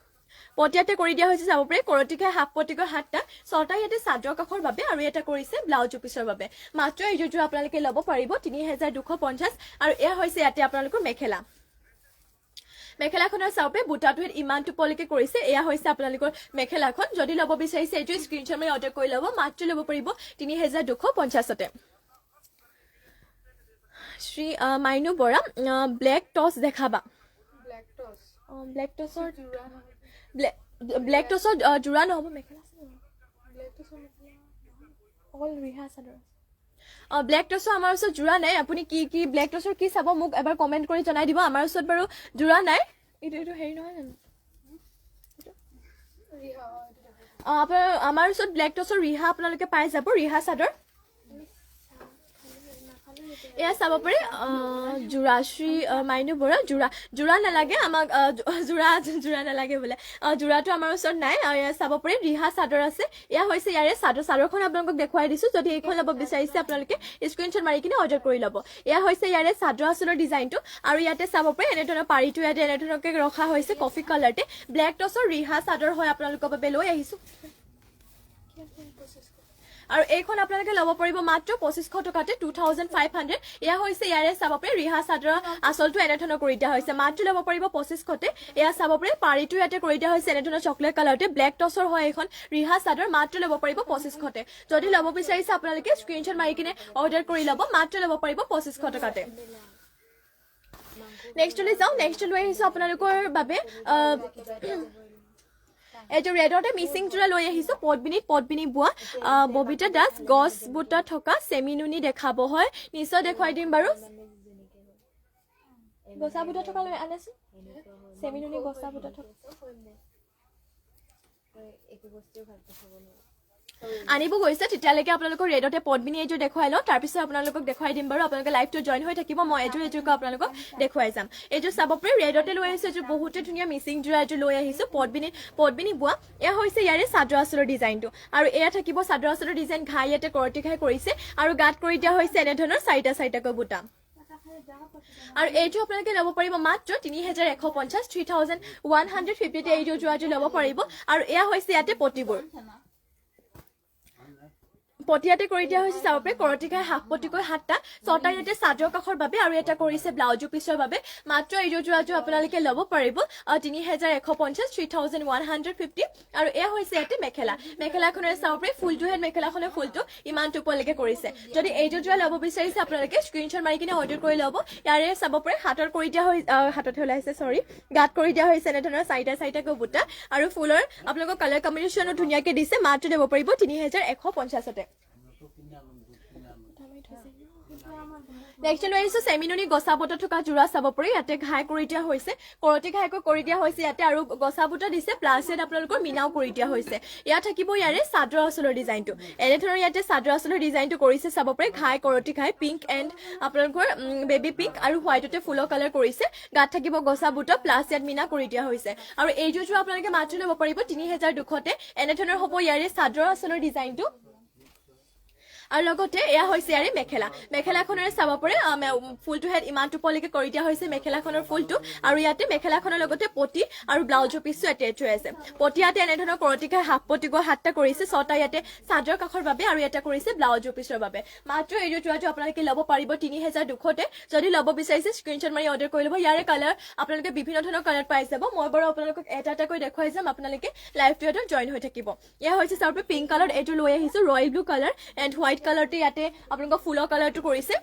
পটিয়াতে কৰি দিয়া হৈছে চাব পাৰে কৰতিকাই হাফ পটিকৈ হাতটা ছটা ইয়াতে চাদৰ কাষৰ বাবে আৰু এটা কৰিছে ব্লাউজ পিচৰ বাবে মাত্ৰ এইযোৰ যোৰা আপোনালোকে ল'ব পাৰিব 3250 আৰু এয়া হৈছে ইয়াতে আপোনালোকৰ মেখেলাখনৰ চাব পাৰে বুটাটো ইমানটো পলৈকে কৰিছে এয়া হৈছে আপোনালোকৰ মেখেলাখন যদি ল'ব বিচাৰিছে এইযোৰ স্ক্ৰীনশ্বট মাৰি অৰ্ডাৰ কৰি ল'ব মাত্ৰ ল'ব পাৰিব 3250তে শ্ৰী মাইনু বৰা ব্লেক টছ দেখাবা ব্লেক টছৰ ব্লেক টছৰ যোৰা নহ'ব মেখেলা অকল ৰিহা চাদৰ ব্লেক টছৰ আমাৰ ওচৰত যোৰা নাই আপুনি কি ব্লেক টছৰ কি চাব মোক এবাৰ কমেণ্ট কৰি জনাই দিব আমাৰ ওচৰত বাৰু যোৰা নাই এইটো হেৰি নহয় জানো আমাৰ ওচৰত ব্লেক টছৰ ৰিহা আপোনালোকে পাই যাব ৰিহা চাদৰ এয়া চাব পাৰে যোৰা শ্ৰী মাইনু বৰা যোৰা নালাগে আমাক যোৰা নালাগে বোলে যোৰাটো আমাৰ ওচৰত নাই আৰু এয়া চাব পাৰে ৰিহা চাদৰ আছে এয়া হৈছে ইয়াৰে চাদৰখন আপোনালোকক দেখুৱাই দিছোঁ যদি এইখন ল'ব বিচাৰিছে আপোনালোকে স্ক্ৰীনশ্বট মাৰি কিনে অৰ্ডাৰ কৰি ল'ব এয়া হৈছে ইয়াৰে চাদৰ আঁচলৰ ডিজাইনটো আৰু ইয়াতে চাব পাৰে এনেধৰণৰ পাৰিটো ইয়াতে এনেধৰণকৈ ৰখা হৈছে কফি কালাৰতে ব্লেক টছৰ ৰিহা চাদৰ হয় আপোনালোকৰ বাবে লৈ আহিছোঁ আৰু এইখন আপোনালোকে ল'ব পাৰিব মাত্ৰ 2500 টকাতে 2500 এয়া হৈছে ইয়াৰে চাব পাৰে ৰিহা চাদৰ আঁচলটো এনেধৰণৰ কৰি দিয়া হৈছে মাত্ৰ ল'ব পাৰিব 2500তে এয়া চাব পাৰে পাৰিটো ইয়াতে কৰি দিয়া হৈছে এনেধৰণৰ চকলেট কালাৰতে ব্লেক টছৰ হয় এইখন ৰিহা চাদৰ মাত্ৰ ল'ব পাৰিব 2500তে যদি ল'ব বিচাৰিছে আপোনালোকে স্ক্ৰীনশ্বট মাৰি কিনে অৰ্ডাৰ কৰি ল'ব মাত্ৰ ল'ব পাৰিব 2500 টকাতে নেক্সটলৈ যাওঁ নেক্সট লৈ আহিছোঁ আপোনালোকৰ বাবে এইটো ৰেডতে মিচিং যোৰা লৈ আহিছোঁ পটবিনি বোৱা ববিতা দাস গছ বুটা থকা চেমি নুনি দেখাব হয় নিশ্চয় দেখুৱাই দিম বাৰু গছা বুটা থকা লৈ আনাচোন চেমি নুনি গছা বুটা থকা আনিব গৈছে তেতিয়ালৈকে আপোনালোকৰ ৰেডতে পটবিনি এইযোৰ দেখুৱাই লওঁ তাৰপিছত আপোনালোকক দেখুৱাই দিম বাৰু আপোনালোকে লাইভটো জইন হৈ থাকিব মই এইযোৰকৈ আপোনালোকক দেখুৱাই যাম এইযোৰ চাব পাৰে ৰেডতে লৈ আহিছোঁ এইযোৰ বহুতে ধুনীয়া মিচিং যোৰা এইযোৰ লৈ আহিছোঁ পটবিনি বোৱা এয়া হৈছে ইয়াৰে চাদৰ আঁচলৰ ডিজাইনটো আৰু এয়া থাকিব চাদৰ আঁচলৰ ডিজাইন ঘাই ইয়াতে কৰতি ঘাই কৰিছে আৰু গাত কৰি দিয়া হৈছে এনেধৰণৰ চাৰিটাকৈ বুটা আৰু এইটো আপোনালোকে ল'ব পাৰিব মাত্ৰ 3150 3150 এইযোৰ যোৰাযোৰ ল'ব পাৰিব আৰু এয়া হৈছে ইয়াতে পটিবোৰ পটিয়াতে কৰি দিয়া হৈছে চাব পাৰে কৰতিকাই হাফ পটিকৈ হাতটা ছটা ইয়াতে চাদৰ কাষৰ বাবে আৰু এটা কৰিছে ব্লাউজ পিচৰ বাবে মাত্ৰ এইযোৰ যোৰাযোৰ আপোনালোকে ল'ব পাৰিব 3150 3150 আৰু এয়া হৈছে ইয়াতে মেখেলাখনেৰে চাব পাৰে ফুলটো হেড মেখেলাখনৰ ফুলটো ইমানটো ওপৰলৈকে কৰিছে যদি এইযোৰ যোৰা ল'ব বিচাৰিছে আপোনালোকে স্ক্ৰীনশ্বট মাৰি কিনে অৰ্ডাৰ কৰি ল'ব ইয়াৰে চাব পাৰে হাতত কৰি দিয়া হৈ হাতত ওলাইছে গাত কৰি দিয়া হৈছে এনেধৰণৰ চাৰিটাকৈ বুটা আৰু ফুলৰ আপোনালোকৰ কালাৰ কম্বিনেশ্যনো ধুনীয়াকৈ দিছে মাত্ৰ ল'ব পাৰিব 3150তে নেক্সট লৈ আহিছো চেমিননি গছা বুটা থকা জোৰা চাব পাৰি ইয়াতে ঘাই কৰি দিয়া হৈছে কৰতি ঘাইকৈ কৰি দিয়া হৈছে ইয়াতে আৰু গছা বুটা দিছে প্লাছ ইয়াত আপোনালোকৰ মিনাও কৰি দিয়া হৈছে ইয়াত থাকিব ইয়াৰে চাদৰ আঁচলৰ ডিজাইনটো এনেধৰণৰ ইয়াতে চাদৰ আঁচলৰ ডিজাইনটো কৰিছে চাব পাৰি ঘাই কৰতি ঘাই পিংক এণ্ড আপোনালোকৰ বেবী পিংক আৰু হোৱাইটতে ফুলৰ কালাৰ কৰিছে গাত থাকিব গছা বুটা প্লাছ ইয়াত মিনা কৰি দিয়া হৈছে আৰু এইযোৰটো আপোনালোকে মাত্ৰ ল'ব পাৰিব ৩,২০০তে এনেধৰণৰ হ'ব ইয়াৰে চাদৰ আঁচলৰ ডিজাইনটো আৰু লগতে এয়া হৈছে ইয়াৰে মেখেলাখনেৰে চাব পাৰে ফুলটো হেড ইমানটো পলৈকে কৰি দিয়া হৈছে মেখেলাখনৰ ফুলটো আৰু ইয়াতে মেখেলাখনৰ লগতে পটি আৰু ব্লাউজৰ পিছো এটেচ হৈ আছে পটি ইয়াতে এনেধৰণৰ কৰতিকা হাফ পটিকৈ ৭টা কৰিছে ৬টা ইয়াতে চাদৰ কাষৰ বাবে আৰু এটা কৰিছে ব্লাউজৰ পিছৰ বাবে মাত্ৰ এই যোৰাটো আপোনালোকে ল'ব পাৰিব ৩,২০০তে যদি ল'ব বিচাৰিছে স্ক্ৰীনশ্বট মাৰি অৰ্ডাৰ কৰি ল'ব ইয়াৰে কালাৰ আপোনালোকে বিভিন্ন ধৰণৰ কালাৰ পাই যাব মই বাৰু আপোনালোকক এটা এটাকৈ দেখুৱাই যাম আপোনালোকে লাইভটো জইন হৈ থাকিব এয়া হৈছে চাব পিংক কালাৰ এইটো লৈ আহিছো royal blue colour and white কালাৰটো ইয়াতে আপোনালোকৰ ফুলৰ কালাৰটো কৰিছে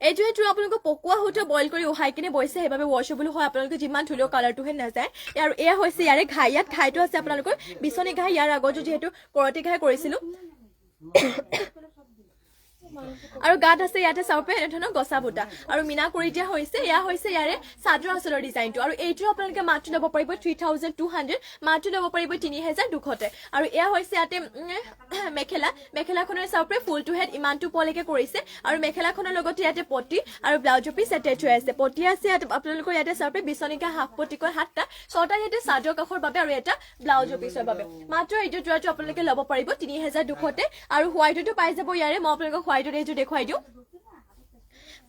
এইটো আপোনালোকক পকোৱা হওঁতে বইল কৰি উহাই কিনে বৈছে সেইবাবে ৱাশ্বেবল হয় আপোনালোকে যিমান ধুলেও কালাৰটোহে নাযায় আৰু এয়া হৈছে ইয়াৰে ঘাই ইয়াত ঘাইটো আছে আপোনালোকৰ বিচনী ঘাই ইয়াৰ আগতো যিহেতু কৰতি ঘাই কৰিছিলো আৰু গাত আছে ইয়াতে চাব পাৰে এনেধৰণৰ গছা বুটা আৰু মিনা কৰি দিয়া হৈছে এয়া হৈছে ইয়াৰে চাদৰ আঁচলৰ ডিজাইনটো আৰু এইটো আপোনালোকে মাত্ৰ ল'ব পাৰিব 3,200 মাত্ৰ ল'ব পাৰিব ৩,২০০তে আৰু এয়া হৈছে ইয়াতে মেখেলাখনৰ চাব পাৰে ফুলটো হেড ইমানটো পলৈকে কৰিছে আৰু মেখেলাখনৰ লগতে ইয়াতে পটি আৰু ব্লাউজৰ পিচ এটেচ হৈ আছে পটি আছে ইয়াত আপোনালোকৰ ইয়াতে চাব পাৰে বিচনীকা হাফ পটিকৈ ৭টা ৬টা ইয়াতে চাদৰ কাষৰ বাবে আৰু এটা ব্লাউজৰ পিচৰ বাবে মাত্ৰ এইটো যোৰাটো আপোনালোকে ল'ব পাৰিব ৩,২০০তে আৰু হোৱাইটতো পাই যাব ইয়াৰে মই আপোনালোকক হোৱাইটত এইটো দেখুৱাই দিওঁ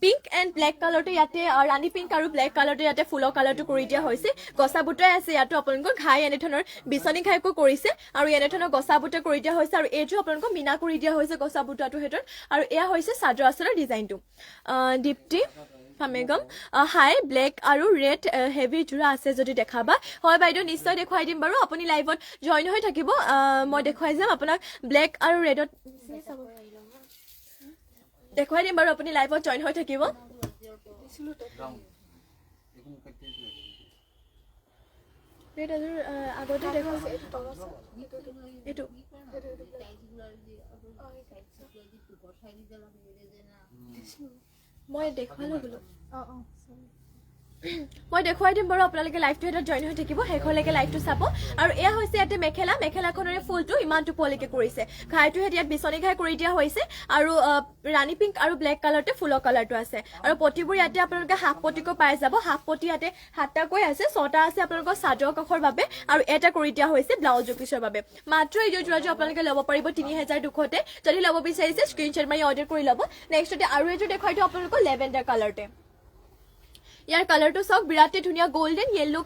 পিংক এণ্ড ব্লেক কালাৰটো ইয়াতে ৰাণী পিংক আৰু ব্লেক কালাৰটো ইয়াতে ফুলৰ কালাৰটো কৰি দিয়া হৈছে গছা বুটাই আছে ইয়াতো আপোনালোকৰ ঘাই এনেধৰণৰ বিচনী ঘাইকৈ কৰিছে আৰু এনেধৰণৰ গছা বুটা কৰি দিয়া হৈছে আৰু এইটো আপোনালোকক মিনা কৰি দিয়া হৈছে গছা বুটাটো হেঁতৰ আৰু এয়া হৈছে চাদৰ আঁচলৰ ডিজাইনটো দীপ্তি ফামেগম হাই ব্লেক আৰু ৰেড হেভি জোৰা আছে যদি দেখাবা হয় বাইদেউ নিশ্চয় দেখুৱাই দিম বাৰু আপুনি লাইভত জইন হৈ থাকিব মই দেখুৱাই যাম আপোনাক ব্লেক আৰু ৰেডত দেখুৱাই দিম বাৰু আপুনি লাইভত জইন হৈ থাকিব আগতে এইটো মই দেখুৱালো বোলো মই দেখুৱাই দিম বাৰু আপোনালোকে লাইভটো এটা জইন হৈ থাকিব শেষলৈকে লাইভটো চাব আৰু এয়া হৈছে ইয়াতে মেখেলাখনৰে ফুলটো ইমানটো পলৈকে কৰিছে ঘাইটো ইয়াত বিচনী ঘাই কৰি দিয়া হৈছে আৰু ৰাণী পিংক আৰু ব্লেক কালাৰতে ফুলৰ কালাৰটো আছে আৰু পটিবোৰ ইয়াতে আপোনালোকে হাফ পটিকৈ পাই যাব হাফ পটি ইয়াতে ৭টাকৈ আছে ৬টা আছে আপোনালোকৰ চাদৰ কাষৰ বাবে আৰু এটা কৰি দিয়া হৈছে ব্লাউজৰ পিছৰ বাবে মাত্ৰ এই যোৰাটো আপোনালোকে ল'ব পাৰিব ৩,২০০তে যদি ল'ব বিচাৰিছে স্ক্ৰীনশ্বট মাৰি অৰ্ডাৰ কৰি ল'ব নেক্সটতে আৰু এযোৰ দেখুৱাই দিওঁ আপোনালোকৰ লেভেণ্ডাৰ কালাৰতে ইয়াৰ কালাৰটো চাওক বিৰাটে ধুনীয়া গোল্ডেন য়েল্লো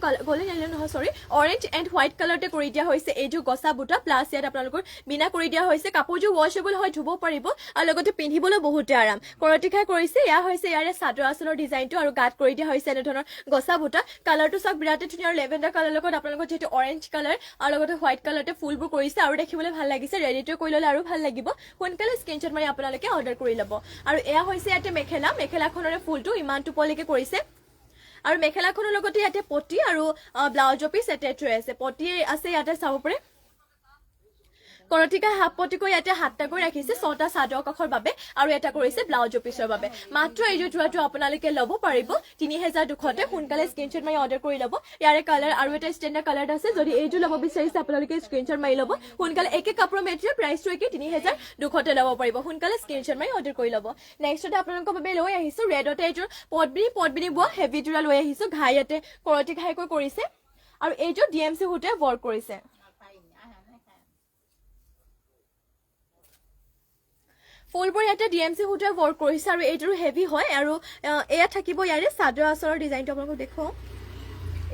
নহয় সৰি অৰেঞ্জ এণ্ড হোৱাইট কালাৰতে কৰি দিয়া হৈছে এইযোৰ গছা বুটা প্লাছ ইয়াত আপোনালোকৰ মিনা কৰি দিয়া হৈছে কাপোৰযোৰ ৱাশ্বেবল হয় ধুব পাৰিব আৰু লগতে পিন্ধিবলৈ বহুতে আৰাম কৰতি খাই কৰিছে এয়া হৈছে ইয়াৰে চাদৰ আঁচলৰ ডিজাইনটো আৰু গাত কৰি দিয়া হৈছে এনেধৰণৰ গছা বুটা কালাৰটো চাওক বিৰাটে ধুনীয়া আৰু লেভেণ্ডাৰ কালাৰ লগত আপোনালোকৰ যিহেতু অৰেঞ্জ কালাৰ আৰু লগতে হোৱাইট কালাৰতে ফুলবোৰ কৰিছে আৰু দেখিবলৈ ভাল লাগিছে ৰেডিটো কৰি ল'লে আৰু ভাল লাগিব সোনকালে স্ক্ৰীনশ্বট মাৰি আপোনালোকে অৰ্ডাৰ কৰি ল'ব আৰু এয়া হৈছে ইয়াতে মেখেলাখনৰে ফুলটো ইমানটো পলৈকে কৰিছে আৰু মেখেলাখনৰ লগতে ইয়াতে পটি আৰু ব্লাউজৰ পিচ এটেচ হৈ আছে পটি আছে ইয়াতে চাব পাৰে কৰতিকা হাফ পটিকৈ ইয়াতে ৭টাকৈ ৰাখিছে ৬টা চাদৰ কাষৰ বাবে আৰু এটা কৰিছে ব্লাউজৰ পিছৰ বাবে মাত্ৰ এই যোৰাটো আপোনালোকে ল'ব পাৰিব ৩,২০০তে সোনকালে স্ক্ৰীনশ্বট মাৰি অৰ্ডাৰ কৰি ল'ব ইয়াৰে কালাৰ আৰু এটা ষ্টেণ্ডাৰ্ড কালাৰ আছে যদি এইটো ল'ব বিচাৰিছে আপোনালোকে স্ক্ৰীনশ্বট মাৰি ল'ব সোনকালে একে কাপোৰৰ মেটেৰিয়েল প্ৰাইচটো একে ৩,২০০তে ল'ব পাৰিব সোনকালে স্ক্ৰীনশ্বট মাৰি অৰ্ডাৰ কৰি ল'ব নেক্সটতে আপোনালোকৰ বাবে লৈ আহিছো ৰেডতে এইযোৰ পটবিনি বোৱা হেভি যোৰা লৈ আহিছো ঘাই ইয়াতে কৰতি ঘাইকৈ কৰিছে আৰু এইযোৰ DMC সূতাৰে ৱৰ্ক কৰিছে ফুলবোৰ ইয়াতে DMC সূতাৰে ৱৰ্ক কৰিছে আৰু এইযোৰ হেভি হয় আৰু এয়া থাকিব ইয়াৰে চাদৰ আঁচলৰ ডিজাইনটো আপোনালোকক দেখুৱাওঁ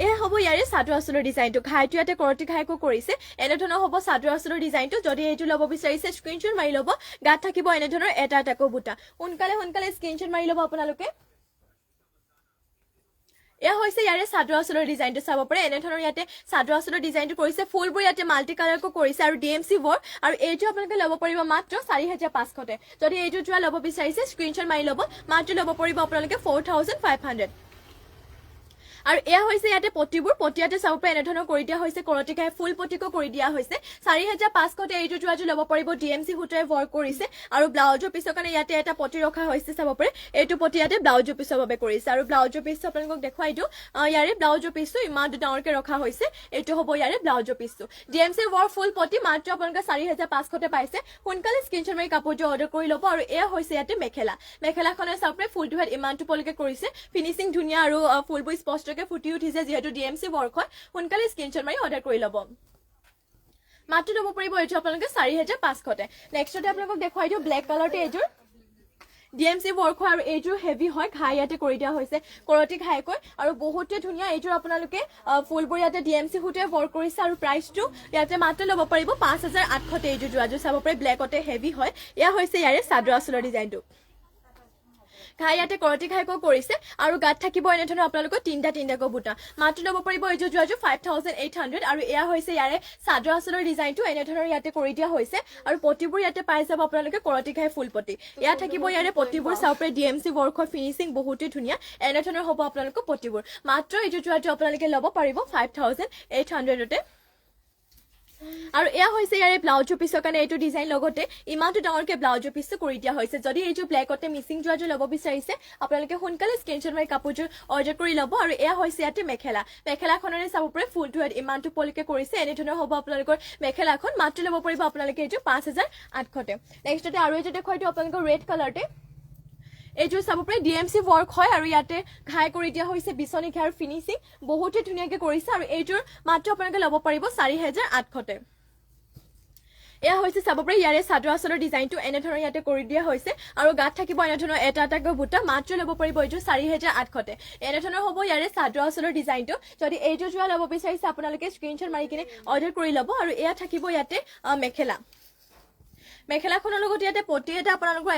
এয়া হ'ব ইয়াৰে চাদৰ আঁচলৰ ডিজাইনটো ঘাইটো ইয়াতে কৰতি ঘাইকৈ কৰিছে এনেধৰণৰ হ'ব চাদৰ আঁচলৰ ডিজাইনটো যদি এইটো ল'ব বিচাৰিছে স্ক্ৰীনশ্বট মাৰি ল'ব গাত থাকিব এনেধৰণৰ এটা এটাকৈ বুটা সোনকালে স্ক্ৰীনশ্বট মাৰি ল'ব আপোনালোকে এয়া হৈছে ইয়াৰে চাদৰ আঁচলৰ ডিজাইনটো চাব পাৰে এনেধৰণৰ ইয়াতে চাদৰ আঁচলৰ ডিজাইনটো কৰিছে ফুলবোৰ ইয়াতে মাল্টি কালাৰকৈ কৰিছে আৰু DMC ৱৰ্ক আৰু এইটো আপোনালোকে ল'ব পাৰিব মাত্ৰ ৪,৫০০তে যদি এইটো যোৰা ল'ব বিচাৰিছে স্ক্ৰীনশ্বট মাৰি ল'ব মাত্ৰ ল'ব পাৰিব আপোনালোকে 4,500 আৰু এয়া হৈছে ইয়াতে পটিবোৰ পটিয়াতে চাব পাৰে এনেধৰণৰ কৰি দিয়া হৈছে কৰতি ঘাই ফুল পটিকো কৰি দিয়া হৈছে 4500 এইটো যোৱাজো ল'ব পাৰিব ডিএমচি সূতাৰে ৱৰ্ক কৰিছে আৰু ব্লাউজৰ পিছৰ কাৰণে ইয়াতে এটা পটি ৰখা হৈছে চাব পাৰে এইটো পটি ইয়াতে ব্লাউজৰ পিছৰ বাবে কৰিছে আৰু ব্লাউজৰ পিছটো আপোনালোকক দেখুৱাই দিওঁ ইয়াৰে ব্লাউজৰ পিছটো ইমান ডাঙৰকে ৰখা হৈছে এইটো হ'ব ইয়াৰে ব্লাউজৰ পিছটো ডিএমচি ৱৰ্ক ফুল পটি মাত্ৰ আপোনালোকে 4500 পাইছে সোনকালে স্ক্ৰীনশ্বট মাৰি কাপোৰটো অৰ্ডাৰ কৰি ল'ব আৰু এয়া হৈছে ইয়াতে মেখেলাখনে চাব পাৰে ফুলটো হেড ইমানটো পলিকে কৰিছে ফিনিচিং ধুনীয়া আৰু ফুলবোৰ স্পষ্টকে ফুটি উঠিছে যিহেতু ডিএমচি ৱৰ্ক হয় সোনকালে স্ক্ৰীনশ্বট মাৰি অৰ্ডাৰ কৰি ল'ব মাত্ৰ ল'ব পাৰিব এইটো আপোনালোকে 4500 নেক্সটতে আপোনালোকক দেখুৱাই দিওঁ ব্লেক কালাৰটো এইযোৰ ডিএমচি ৱৰ্ক হয় আৰু এইযোৰ হেভি হয় ঘাই ইয়াতে কৰি দিয়া হৈছে কৰতি ঘাইকৈ আৰু বহুতে ধুনীয়া এইযোৰ আপোনালোকে ফুলবোৰ ইয়াতে ডিএমচি সূতাৰে ৱৰ্ক কৰিছে আৰু প্ৰাইচটো ইয়াতে মাত্ৰ ল'ব পাৰিব 5800 এইযোৰ যোৱাযোৰ চাব পাৰে ব্লেকতে হেভি হয় এয়া হৈছে ইয়াৰে চাদৰ আঁচলৰ ডিজাইনটো ঘাই ইয়াতে কৰতি ঘাইকৈ কৰিছে আৰু গাত থাকিব এনেধৰণৰ আপোনালোকৰ তিনিটাকৈ বুটা মাত্ৰ ল'ব পাৰিব এইযোৰ যোৱাযোৰ 5800 আৰু এয়া হৈছে ইয়াৰে চাদৰ আঁচলৰ ডিজাইনটো এনেধৰণৰ ইয়াতে কৰি দিয়া হৈছে আৰু পটিবোৰ ইয়াতে পাই যাব আপোনালোকে কৰতি ঘাই ফুল পটি এয়া থাকিব ইয়াৰে পটিবোৰ চাব পাৰে ডিএমচি ৱৰ্কৰ ফিনিচিং বহুতেই ধুনীয়া এনেধৰণৰ হ'ব আপোনালোকৰ পটিবোৰ মাত্ৰ এইযোৰ যোৱাযোৰ আপোনালোকে ল'ব পাৰিব 5800 আৰু এয়া হৈছে ইয়াৰে ব্লাউজৰ পিছৰ কাৰণে এইটো ডিজাইন লগতে ইমানটো ডাঙৰকে ব্লাউজৰ পিছটো কৰি দিয়া হৈছে যদি এইযোৰ ব্লেকতে মিচিং যোৱাযোৰ ল'ব বিচাৰিছে আপোনালোকে সোনকালে স্ক্ৰীনশ্বট মাৰি কাপোৰযোৰ অৰ্ডাৰ কৰি ল'ব আৰু এয়া হৈছে ইয়াতে মেখেলাখনৰে চাব পাৰে ফুলটো ইমানটো পলিকে কৰিছে এনেধৰণৰ হ'ব আপোনালোকৰ মেখেলাখন মাত্ৰ ল'ব পাৰিব আপোনালোকে এইটো 5800 নেক্সটতে আৰু এইটো দেখুৱাই দিওঁ আপোনালোকৰ ৰেড কালাৰতে এইযোৰ চাব পাৰে ডিএমচি ৱৰ্ক হয় আৰু ইয়াতে ঘাই কৰি দিয়া হৈছে বিচনী ঘাই আৰু ফিনিচিং বহুতে ধুনীয়াকে কৰিছে আৰু এইযোৰ মাত্ৰ আপোনালোকে ল'ব পাৰিব 4800 এয়া হৈছে চাব পাৰে ইয়াৰে চাদৰ আঁচলৰ ডিজাইনটো এনেধৰণৰ ইয়াতে কৰি দিয়া হৈছে আৰু গাত থাকিব এনেধৰণৰ এটাকৈ বুটা মাত্ৰ ল'ব পাৰিব এইযোৰ 4800 এনেধৰণৰ হ'ব ইয়াৰে চাদৰ আঁচলৰ ডিজাইনটো যদি এইযোৰ যোৱা ল'ব বিচাৰিছে আপোনালোকে স্ক্ৰীনশ্বট মাৰি কিনে অৰ্ডাৰ কৰি ল'ব আৰু এয়া থাকিব ইয়াতে মেখেলাখনৰ লগত ইয়াতে পটি এটা আপোনালোকৰ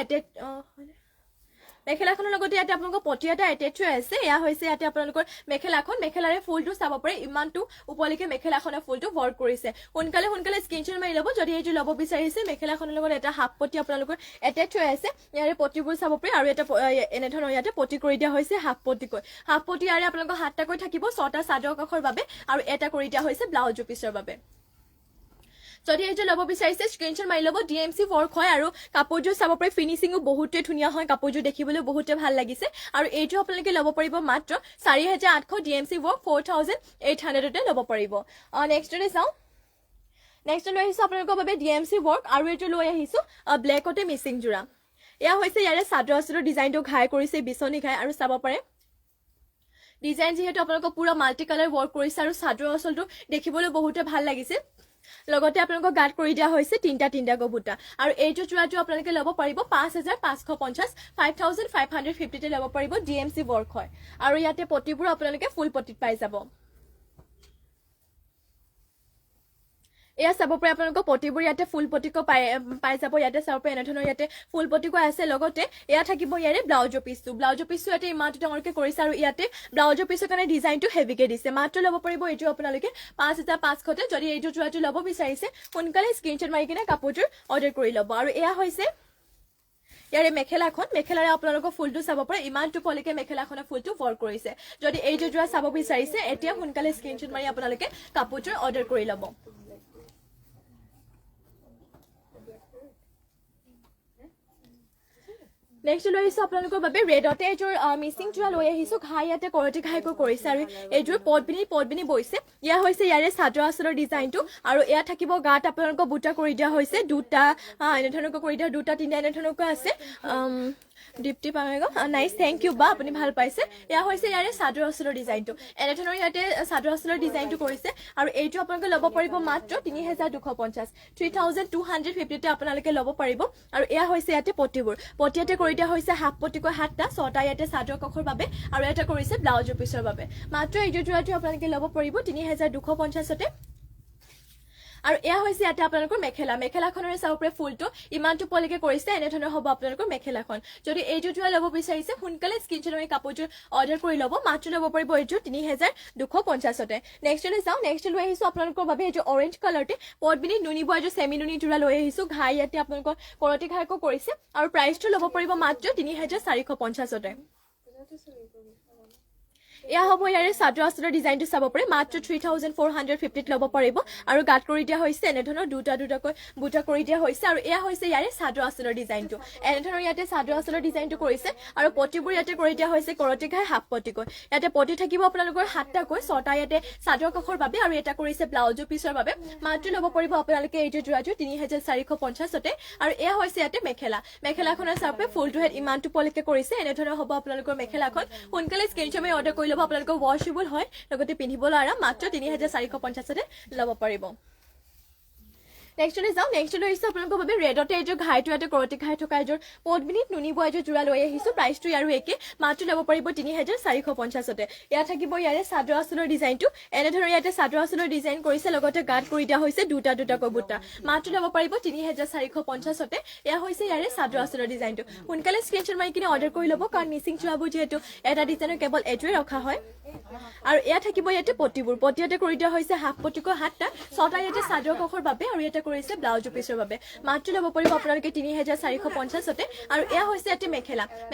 মেখেলাখনৰ লগতে ইয়াতে আপোনালোকৰ পটি এটা এটেচ হৈ আছে এয়া হৈছে ইয়াতে আপোনালোকৰ মেখেলাৰে ফুলটো চাব পাৰে ইমানটো উপলৈকে মেখেলাখনৰ ফুলটো ৱৰ্ক কৰিছে সোনকালে স্ক্ৰীনশ্বট মাৰি ল'ব যদি এইটো ল'ব বিচাৰিছে মেখেলাখনৰ লগত এটা হাফ পটি আপোনালোকৰ এটেচ হৈ আছে ইয়াৰে পটিবোৰ চাব পাৰে আৰু এটা এনেধৰণৰ ইয়াতে পটি কৰি দিয়া হৈছে হাফ পটি ইয়াৰে আপোনালোকৰ 7টাকৈ থাকিব 6টা চাদৰ কাষৰ বাবে আৰু এটা কৰি দিয়া হৈছে ব্লাউজৰ পিছৰ বাবে যদি এইটো ল'ব বিচাৰিছে স্ক্ৰীনশ্বট মাৰি ল'ব ডিএমচি ৱৰ্ক হয় আৰু কাপোৰযোৰ চাব পাৰে ফিনিচিংও বহুতে ধুনীয়া হয় কাপোৰযোৰ দেখিবলৈ বহুতে ভাল লাগিছে আৰু এইটো আপোনালোকে ল'ব পাৰিব মাত্ৰ 4800 ডিএমচি ৱৰ্ক 4800 ল'ব পাৰিব নেক্সটতে চাওঁ নেক্সট লৈ আহিছো আপোনালোকৰ বাবে ডিএমচি ৱৰ্ক আৰু এইটো লৈ আহিছো ব্লেকতে মিচিং যোৰা এয়া হৈছে ইয়াৰে চাদৰ আঁচলৰ ডিজাইনটো ঘাই কৰিছে বিচনী ঘাই আৰু চাব পাৰে ডিজাইন যিহেতু আপোনালোকৰ পুৰা মাল্টি কালাৰ ৱৰ্ক কৰিছে আৰু চাদৰ আঁচলটো দেখিবলৈ বহুতে ভাল লাগিছে লগতে আপোনালোকৰ গাত কৰি দিয়া হৈছে তিনিটাকৈ বুটা আৰু এইটো যোৱাটো আপোনালোকে ল'ব পাৰিব 5550 5550 ল'ব পাৰিব ডিএমচি ৱৰ্ক হয় আৰু ইয়াতে পটিবোৰ আপোনালোকে ফুল পটিত পাই যাব এয়া চাব পাৰে আপোনালোকৰ পটিবোৰ ইয়াতে ফুল পটিকো পাই যাব ইয়াতে চাব পাৰে এনেধৰণৰ ইয়াতে ফুল পটিকো আছে লগতে এয়া থাকিব ইয়াৰে ব্লাউজৰ পিছটো ইয়াতে ইমানটো ডাঙৰকে কৰিছে আৰু ইয়াতে ব্লাউজৰ পিছৰ কাৰণে ডিজাইনটো হেভিকে দিছে মাত্ৰ ল'ব পাৰিব এইটো আপোনালোকে 5500 যদি এইটো যোৱাটো ল'ব বিচাৰিছে সোনকালে স্ক্ৰীনশ্বট মাৰি কিনে কাপোৰযোৰ অৰ্ডাৰ কৰি ল'ব আৰু এয়া হৈছে ইয়াৰে মেখেলাৰে আপোনালোকৰ ফুলটো চাব পাৰে ইমানটো পলিকে মেখেলাখনৰ ফুলটো ৱৰ্ক কৰিছে যদি এইটো যোৱা চাব বিচাৰিছে এতিয়া সোনকালে স্ক্ৰীনশ্বট মাৰি আপোনালোকে কাপোৰযোৰ অৰ্ডাৰ কৰি ল'ব নেক্সট লৈ আহিছো আপোনালোকৰ বাবে ৰেডতে এইযোৰ মিচিং যোৰা লৈ আহিছো ঘাই ইয়াতে কৰতি ঘাইকৈ কৰিছে আৰু এইযোৰ পদবিনী বৈছে ইয়া হৈছে ইয়াৰে চাদৰ আঁচলৰ ডিজাইনটো আৰু এয়া থাকিব গাত আপোনালোকৰ বুটা কৰি দিয়া হৈছে দুটা এনেধৰণকৈ কৰি দিয়া দুটা তিনিটা এনেধৰণকৈ আছে দীপ্তি পাঙেগ নাইচ থেংক ইউ বা আপুনি ভাল পাইছে এয়া হৈছে ইয়াৰে চাদৰ আঁচলৰ ডিজাইনটো এনেধৰণৰ ইয়াতে চাদৰ আঁচলৰ ডিজাইনটো কৰিছে আৰু এইটো আপোনালোকে ল'ব পাৰিব মাত্ৰ 3250 3250 আপোনালোকে ল'ব পাৰিব আৰু এয়া হৈছে ইয়াতে পটিয়াতে কৰি দিয়া হৈছে হাফ পটিকৈ 7টা 6টা ইয়াতে চাদৰ কাষৰ বাবে আৰু এটা কৰিছে ব্লাউজৰ পিছৰ বাবে মাত্ৰ এইটো যোৰাটো আপোনালোকে ল'ব পাৰিব 3250 আৰু এয়া হৈছে ইয়াতে আপোনালোকৰ মেখেলাখনৰে চাব পাৰে ফুলটো ইমানটো পলিকে কৰিছে এনেধৰণৰ হ'ব আপোনালোকৰ মেখেলাখন যদি এইটো যোৰা ল'ব বিচাৰিছে সোনকালে স্ক্ৰীনশ্বট মাৰি কাপোৰযোৰ অৰ্ডাৰ কৰি ল'ব মাত্ৰ ল'ব পাৰিব এইটো 3250 নেক্সট লৈ আহিছো আপোনালোকৰ বাবে এইটো অৰেঞ্জ কালাৰতে পদবিনী নুনি বোৱা এইটো চেমি নুনি যোৰা লৈ আহিছো ঘাই ইয়াতে আপোনালোকৰ কৰতি ঘাইকো কৰিছে আৰু প্ৰাইচটো ল'ব পাৰিব মাত্ৰ 3450 এয়া হ'ব ইয়াৰে চাদৰ আঁচলৰ ডিজাইনটো চাব পাৰে মাত্ৰ 3450 ল'ব পাৰিব আৰু গাঁত কৰি দিয়া হৈছে এনেধৰণৰ দুটাকৈ বুটা কৰি দিয়া হৈছে আৰু এয়া হৈছে ইয়াৰে চাদৰ আঁচলৰ ডিজাইনটো এনেধৰণৰ ইয়াতে চাদৰ আঁচলৰ ডিজাইনটো কৰিছে আৰু পটিবোৰ ইয়াতে কৰি দিয়া হৈছে কৰতি ঘাই হাফ পটিকৈ ইয়াতে পটি থাকিব আপোনালোকৰ 7টাকৈ 6টা ইয়াতে চাদৰ কাষৰ বাবে আৰু এটা কৰিছে ব্লাউজৰ পিছৰ বাবে মাত্ৰ ল'ব পাৰিব আপোনালোকে এইটো যোৰাটো 3450তে আৰু এয়া হৈছে ইয়াতে মেখেলাখনৰ চাপে ফুলটো হেড ইমানটো পলিকে কৰিছে এনেধৰণৰ হ'ব আপোনালোকৰ মেখেলাখন সোনকালে স্ক্ৰীনশ্বট মাৰি অৰ্ডাৰ কৰি ল'ব আপোনালোকৰ ৱাশেবল হয় লগতে পিন্ধিবলৈ আৰাম মাত্ৰ 3450তে ল'ব পাৰিব নেক্সটলৈ যাওঁ নেক্সটলৈ আহিছোঁ আপোনালোকৰ বাবে ৰেডতে এইযোৰ ঘাইটো ইয়াতে কৰতি ঘাই থকা এযোৰ পদ্মিনীত নুনিব এযোৰ যোৰা লৈ আহিছোঁ প্ৰাইচটো ইয়াৰো একে মাত্ৰ ল'ব পাৰিব 3450তে ইয়াত থাকিব ইয়াৰে চাদৰ আঁচলৰ ডিজাইনটো এনেধৰণৰ ইয়াতে চাদৰ আঁচলৰ ডিজাইন কৰিছে লগতে গাঁত কৰি দিয়া হৈছে দুটাকৈ বুটা মাত্ৰ ল'ব পাৰিব 3450তে এয়া হৈছে ইয়াৰে চাদৰ আঁচলৰ ডিজাইনটো সোনকালে স্ক্ৰীনশ্বট মাৰি কিনে অৰ্ডাৰ কৰি ল'ব কাৰণ মিচিং চোৱাবোৰ যিহেতু এটা ডিজাইনৰ কেৱল এযোৰে ৰখা হয় আৰু এয়া থাকিব ইয়াতে পটিয়াতে কৰি দিয়া হৈছে হাফ পটিকৈ 7টা 6টা ইয়াতে চাদৰ কাষৰ বাবে আৰু ইয়াতে কৰিছে ব্লাউজৰ পিছৰ বাবে মাত্ৰ ল'ব পাৰিব আপোনালোকে 3450তে আৰু এয়া হৈছে ইয়াতে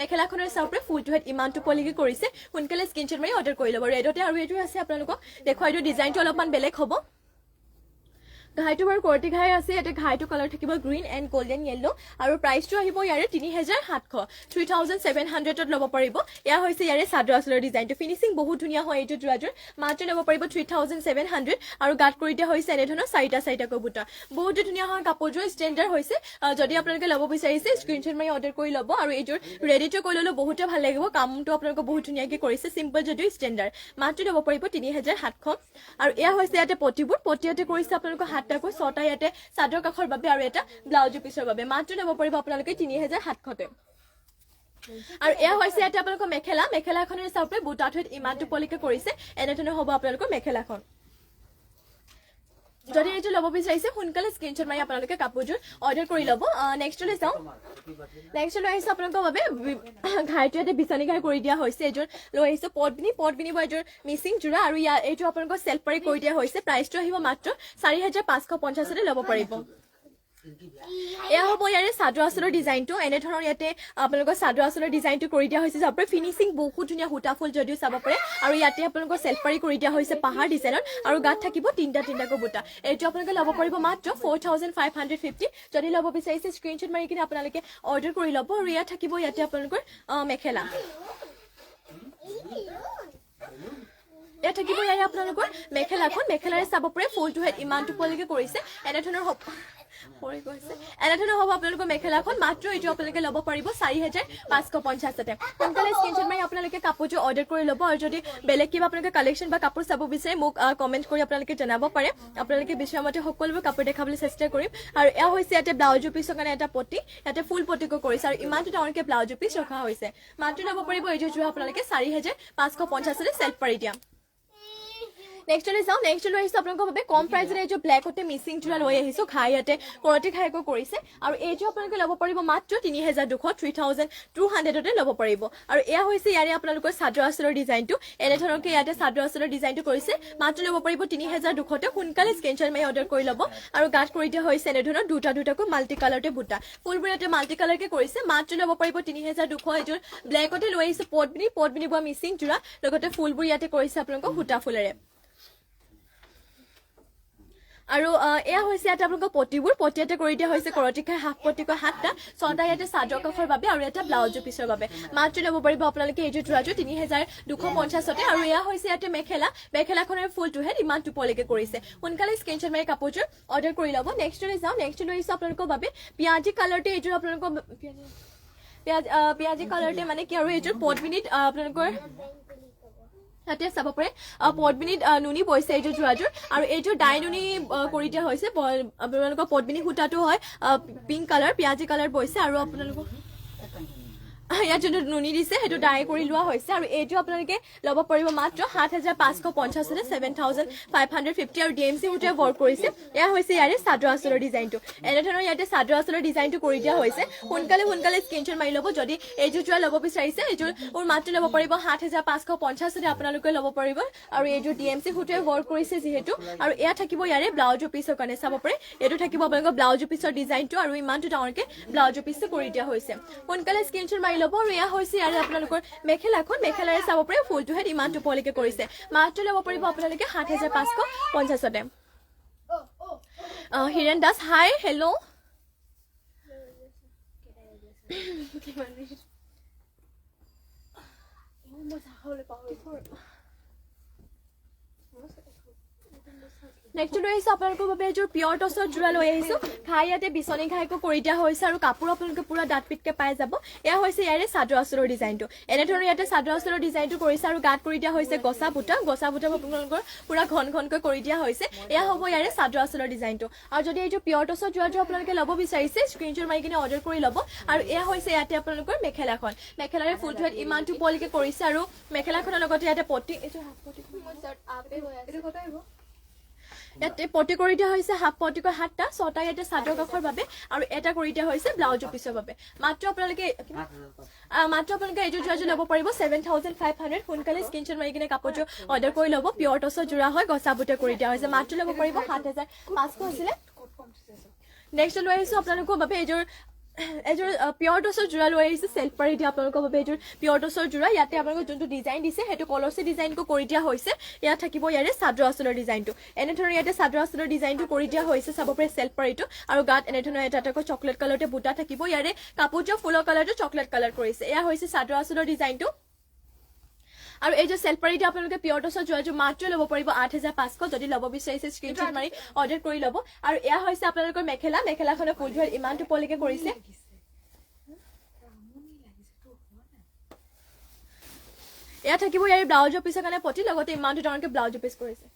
মেখেলাখনৰ চাপৰে ফুলটো হেড ইমানটো পলিকে কৰিছে সোনকালে স্ক্ৰীনশ্বট মাৰি অৰ্ডাৰ কৰি ল'ব ৰেডতে আৰু এইটো আছে আপোনালোকক দেখুৱাই দিওঁ ডিজাইনটো অলপমান বেলেগ হ'ব ঘাইটো বাৰু কৰতি ঘাই আছে ইয়াতে ঘাইটো কালাৰ থাকিব গ্ৰীণ এণ্ড গোল্ডেন য়েল্লো আৰু প্ৰাইচটো আহিব ইয়াৰে 3700 ল'ব পাৰিব এয়া হৈছে ইয়াৰে চাদৰ আঁচলৰ ডিজাইনটো ফিনিচিং বহুত ধুনীয়া হয় এইটো যোৰাযোৰ মাত্ৰ ল'ব পাৰিব 3700 আৰু গাঁত কৰি দিয়া হৈছে এনেধৰণৰ 4টা বুটা বহুত ধুনীয়া হয় কাপোৰযোৰ ষ্টেণ্ডাৰ্ড হৈছে যদি আপোনালোকে ল'ব বিচাৰিছে স্ক্ৰীনশ্বট মাৰি অৰ্ডাৰ কৰি ল'ব আৰু এইযোৰ ৰেডিটো কৰি ল'লে বহুতে ভাল লাগিব কামটো আপোনালোকে বহুত ধুনীয়াকৈ কৰিছে চিম্পল যদিও ষ্টেণ্ডাৰ্ড মাত্ৰ ল'ব পাৰিব 3700 আৰু এয়া হৈছে ইয়াতে পটিয়াতে কৰিছে আপোনালোকৰ 7টাকৈ 6টা ইয়াতে চাদৰ কাষৰ বাবে আৰু এটা ব্লাউজৰ পিছৰ বাবে মাত্ৰ ল'ব পাৰিব আপোনালোকে 3700তে আৰু এয়া হৈছে ইয়াতে আপোনালোকৰ মেখেলাখনৰ চাপে বুটাটো ইমানটো পলিকে কৰিছে এনেধৰণৰ হ'ব আপোনালোকৰ মেখেলাখন যদি এইটো ল'ব বিচাৰিছে সোনকালে স্ক্ৰীনশ্বট মাৰি আপোনালোকে কাপোৰযোৰ অৰ্ডাৰ কৰি ল'ব নেক্সটলৈ যাওঁ নেক্সটলৈ আহিছে আপোনালোকৰ বাবে ঘাইটো ইয়াতে বিচনী ঘাই কৰি দিয়া হৈছে এইযোৰ লৈ আহিছোঁ পদ্মিনী এযোৰ মিচিং যোৰা আৰু এইটো আপোনালোকৰ চেল্ফ পাৰি কৰি দিয়া হৈছে প্ৰাইচটো আহিব মাত্ৰ 4550তে ল'ব পাৰিব এয়া হ'ব ইয়াৰে চাদৰ আঁচলৰ ডিজাইনটো এনেধৰণৰ ইয়াতে আপোনালোকৰ চাদৰ আঁচলৰ ডিজাইনটো কৰি দিয়া হৈছে চাব পাৰে ফিনিচিং বহুত ধুনীয়া সূতা ফুল যদিও চাব পাৰে আৰু ইয়াতে আপোনালোকৰ চেল্ফ পাৰি কৰি দিয়া হৈছে পাহাৰ ডিজাইনত আৰু গাত থাকিব তিনিটাকৈ বুটা এইটো আপোনালোকে ল'ব পাৰিব মাত্ৰ 4550 যদি ল'ব বিচাৰিছে স্ক্ৰীনশ্বট মাৰি কিনে আপোনালোকে অৰ্ডাৰ কৰি ল'ব আৰু ইয়াত থাকিব ইয়াতে আপোনালোকৰ ইয়াত থাকিব ইয়াৰে আপোনালোকৰ মেখেলাৰে চাব পাৰে ফুলটো হেড ইমানটো পলিকে কৰিছে এনেধৰণৰ হ'ব আপোনালোকৰ মেখেলাখন মাত্ৰ এইটো আপোনালোকে ল'ব পাৰিব 4550তে সোনকালে স্ক্ৰীনশ্বট মাৰি আপোনালোকে কাপোৰযোৰ অৰ্ডাৰ কৰি ল'ব আৰু যদি বেলেগ কিবা আপোনালোকে কালেকশ্যন বা কাপোৰ চাব বিচাৰে মোক কমেণ্ট কৰি আপোনালোকে জনাব পাৰে আপোনালোকে বিচৰা মতে সকলোবোৰ কাপোৰ দেখাবলৈ চেষ্টা কৰিম আৰু এয়া হৈছে ইয়াতে ব্লাউজৰ পিছৰ কাৰণে এটা পটি ইয়াতে ফুল পটিকো কৰিছে আৰু ইমানটো ডাঙৰকৈ ব্লাউজৰ পিছ ৰখা হৈছে মাত্ৰ ল'ব পাৰিব এইযোৰ যোৰা আপোনালোকে 4550তে চেল্ফ পাৰি দিয়া নেক্সটলৈ যাওঁ নেক্সটলৈ আহিছোঁ আপোনালোকৰ বাবে কম প্ৰাইজত এইযোৰ ব্লেকতে মিচিং যোৰা লৈ আহিছোঁ ঘাই ইয়াতে কৰতি ঘাইকৈ কৰিছে আৰু এইযোৰ আপোনালোকে ল'ব পাৰিব মাত্ৰ 3200তে ল'ব পাৰিব আৰু এয়া হৈছে ইয়াৰে আপোনালোকৰ চাদৰ আঁচলৰ ডিজাইনটো এনেধৰণকৈ ইয়াতে চাদৰ আঁচলৰ ডিজাইনটো কৰিছে মাত্ৰ ল'ব পাৰিব 3200তে সোনকালে স্ক্ৰীনশ্বট মাৰি অৰ্ডাৰ কৰি ল'ব আৰু গাত কৰি দিয়া হৈছে এনেধৰণৰ দুটাকৈ মাল্টি কালাৰতে বুটা ফুলবোৰ ইয়াতে মাল্টি কালাৰকে কৰিছে মাত্ৰ ল'ব পাৰিব 3200 এইযোৰ ব্লেকতে লৈ আহিছোঁ পদ্মিনী বোৱা মিচিং যোৰা লগতে ফুলবোৰ ইয়াতে কৰিছে আপোনালোকৰ সূতা ফুলেৰে আৰু এয়া হৈছে ইয়াতে আপোনালোকৰ পটিয়াতে কৰি দিয়া হৈছে কৰতি ঘাই হাফ পটিকৈ 7টা 6টা ইয়াতে চাদৰ কাষৰ বাবে আৰু এটা ব্লাউজৰ পিছৰ বাবে মাত্ৰ ল'ব পাৰিব আপোনালোকে এইযোৰ যোৰাযোৰ 3250তে আৰু এয়া হৈছে ইয়াতে মেখেলাখনৰ ফুলটো হেড ইমানটো পলিকে কৰিছে সোনকালে স্ক্ৰীনশ্বট মাৰি কাপোৰযোৰ অৰ্ডাৰ কৰি ল'ব নেক্সটলৈ যাওঁ নেক্সটলৈ আহিছোঁ আপোনালোকৰ বাবে পিঁয়াজী কালাৰতে এইযোৰ আপোনালোকৰ পিঁয়াজী কালাৰতে মানে কি আৰু এইযোৰ পদ্মিনীত আপোনালোকৰ ইয়াতে চাব পাৰে পদ্মিনীত নুনি বৈছে এইযোৰ যোৰাযোৰ আৰু এইযোৰ ডাই নুনি কৰি দিয়া হৈছে আপোনালোকৰ পদ্মিনী সূতাটো হয় পিংক কালাৰ পিঁয়াজী কালাৰ বৈছে আৰু আপোনালোকৰ ইয়াত যোনটো নুনি দিছে সেইটো ডাই কৰি লোৱা হৈছে আৰু এইটো আপোনালোকে ল'ব পাৰিব মাত্ৰ 7550তে 7550 আৰু DMC সূতাৰে ৱৰ্ক কৰিছে এয়া হৈছে ইয়াৰে চাদৰ আঁচলৰ ডিজাইনটো এনেধৰণৰ ইয়াতে চাদৰ আঁচলৰ ডিজাইনটো কৰি দিয়া হৈছে সোনকালে স্ক্ৰীনশ্বট মাৰি ল'ব যদি এইযোৰ যোৰা ল'ব বিচাৰিছে এইযোৰ মাত্ৰ ল'ব পাৰিব 7550তে আপোনালোকে ল'ব পাৰিব আৰু এইযোৰ DMC সূতাৰে ৱৰ্ক কৰিছে যিহেতু আৰু এয়া থাকিব ইয়াৰে ব্লাউজৰ পিছৰ কাৰণে চাব পাৰে এইটো থাকিব আপোনালোকৰ ব্লাউজৰ পিছৰ ডিজাইনটো আৰু ইমানটো ডাঙৰকৈ ব্লাউজৰ পিছটো কৰি দিয়া হৈছে সোনকালে স্ক্ৰীনশ্বট মাৰি ল'ব আৰু এয়া হৈছে ইয়াৰে আপোনালোকৰ মেখেলাখন মেখেলাৰে চাব পাৰে ফুলটো হেড ইমান টোপলৈকে কৰিছে মাত্ৰ ল'ব পাৰিব আপোনালোকে 7550তে Hiren Das hi hello' next লৈ আহিছো আপোনালোকৰ বাবে এযোৰ পিয়ৰ টছৰ যোৰা লৈ আহিছো ঘাই ইয়াতে বিচনী ঘাইকো কৰি দিয়া হৈছে আৰু কাপোৰ আপোনালোকে পুৰা ডাঠ পিটকে পাই যাব এয়া হৈছে ইয়াৰে চাদৰ আঁচলৰ ডিজাইনটো এনেধৰণৰ ইয়াতে চাদৰ আঁচলৰ ডিজাইনটো কৰিছে আৰু গাত কৰি দিয়া হৈছে গছা বুটা আপোনালোকৰ পুৰা ঘন ঘনকৈ কৰি দিয়া হৈছে এয়া হ'ব ইয়াৰে চাদৰ আঁচলৰ ডিজাইনটো আৰু যদি এইটো পিয়ৰ টছৰ যোৰাটো আপোনালোকে ল'ব বিচাৰিছে স্ক্ৰীনশ্বট মাৰি কিনে অৰ্ডাৰ কৰি ল'ব আৰু এয়া হৈছে ইয়াতে আপোনালোকৰ মেখেলাখন মেখেলাৰে ফুলটো ইমানটো পলিকে কৰিছে আৰু মেখেলাখনৰ লগতে ইয়াতে পটি এইটো হাফ পটি ইয়াতে পটি কৰি দিয়া হৈছে হাফ পটিকৈ 7টা 6টা ইয়াতে চাদৰ কাষৰ বাবে আৰু এটা কৰি দিয়া হৈছে ব্লাউজৰ পিছৰ বাবে মাত্ৰ আপোনালোকে এইযোৰ যোৰাযোৰ ল'ব পাৰিব 7500 সোনকালে স্ক্ৰীনশ্বট মাৰি কিনে কাপোৰযোৰ অৰ্ডাৰ কৰি ল'ব পিয়ৰ টছৰ যোৰা হয় গছা বুটা কৰি দিয়া হৈছে মাত্ৰ ল'ব পাৰিব 7500 আছিলে নেক্সট লৈ আহিছো আপোনালোকৰ বাবে এইযোৰ পিয়ৰ টছৰ যোৰা লৈ আহিছে চেল্ফ পাৰি দিয়া আপোনালোকৰ বাবে এইযোৰ পিয়ৰ টছৰ যোৰা ইয়াতে আপোনালোকৰ যোনটো ডিজাইন দিছে সেইটো কলৰছে ডিজাইনটো কৰি দিয়া হৈছে ইয়াত থাকিব ইয়াৰে চাদৰ আঁচলৰ ডিজাইনটো এনেধৰণৰ ইয়াতে চাদৰ আঁচলৰ ডিজাইনটো কৰি দিয়া হৈছে চাব পাৰে চেল্ফ পাৰিটো আৰু গাত এনেধৰণৰ এটা চকলেট কালাৰতে বুটা থাকিব ইয়াৰে কাপোৰযোৰ ফুলৰ কালাৰটো চকলেট কালাৰ কৰিছে এয়া হৈছে চাদৰ আঁচলৰ ডিজাইনটো আৰু এই যে চেলপাৰিটো আপোনালোকে পিয়ৰ টছৰ যোৰাযোৰ মাত্ৰ ল'ব পাৰিব 8500 যদি ল'ব বিচাৰিছে স্ক্ৰীনশ্বট মাৰি অৰ্ডাৰ কৰি ল'ব আৰু এয়া হৈছে আপোনালোকৰ মেখেলাখনৰ ফুলযোৰ ইমানটো পলিকে কৰিছে এয়া থাকিব ইয়াৰ ব্লাউজৰ পিছৰ কাৰণে পটি লগতে ইমানটো ডাঙৰকে ব্লাউজৰ পিছ কৰিছে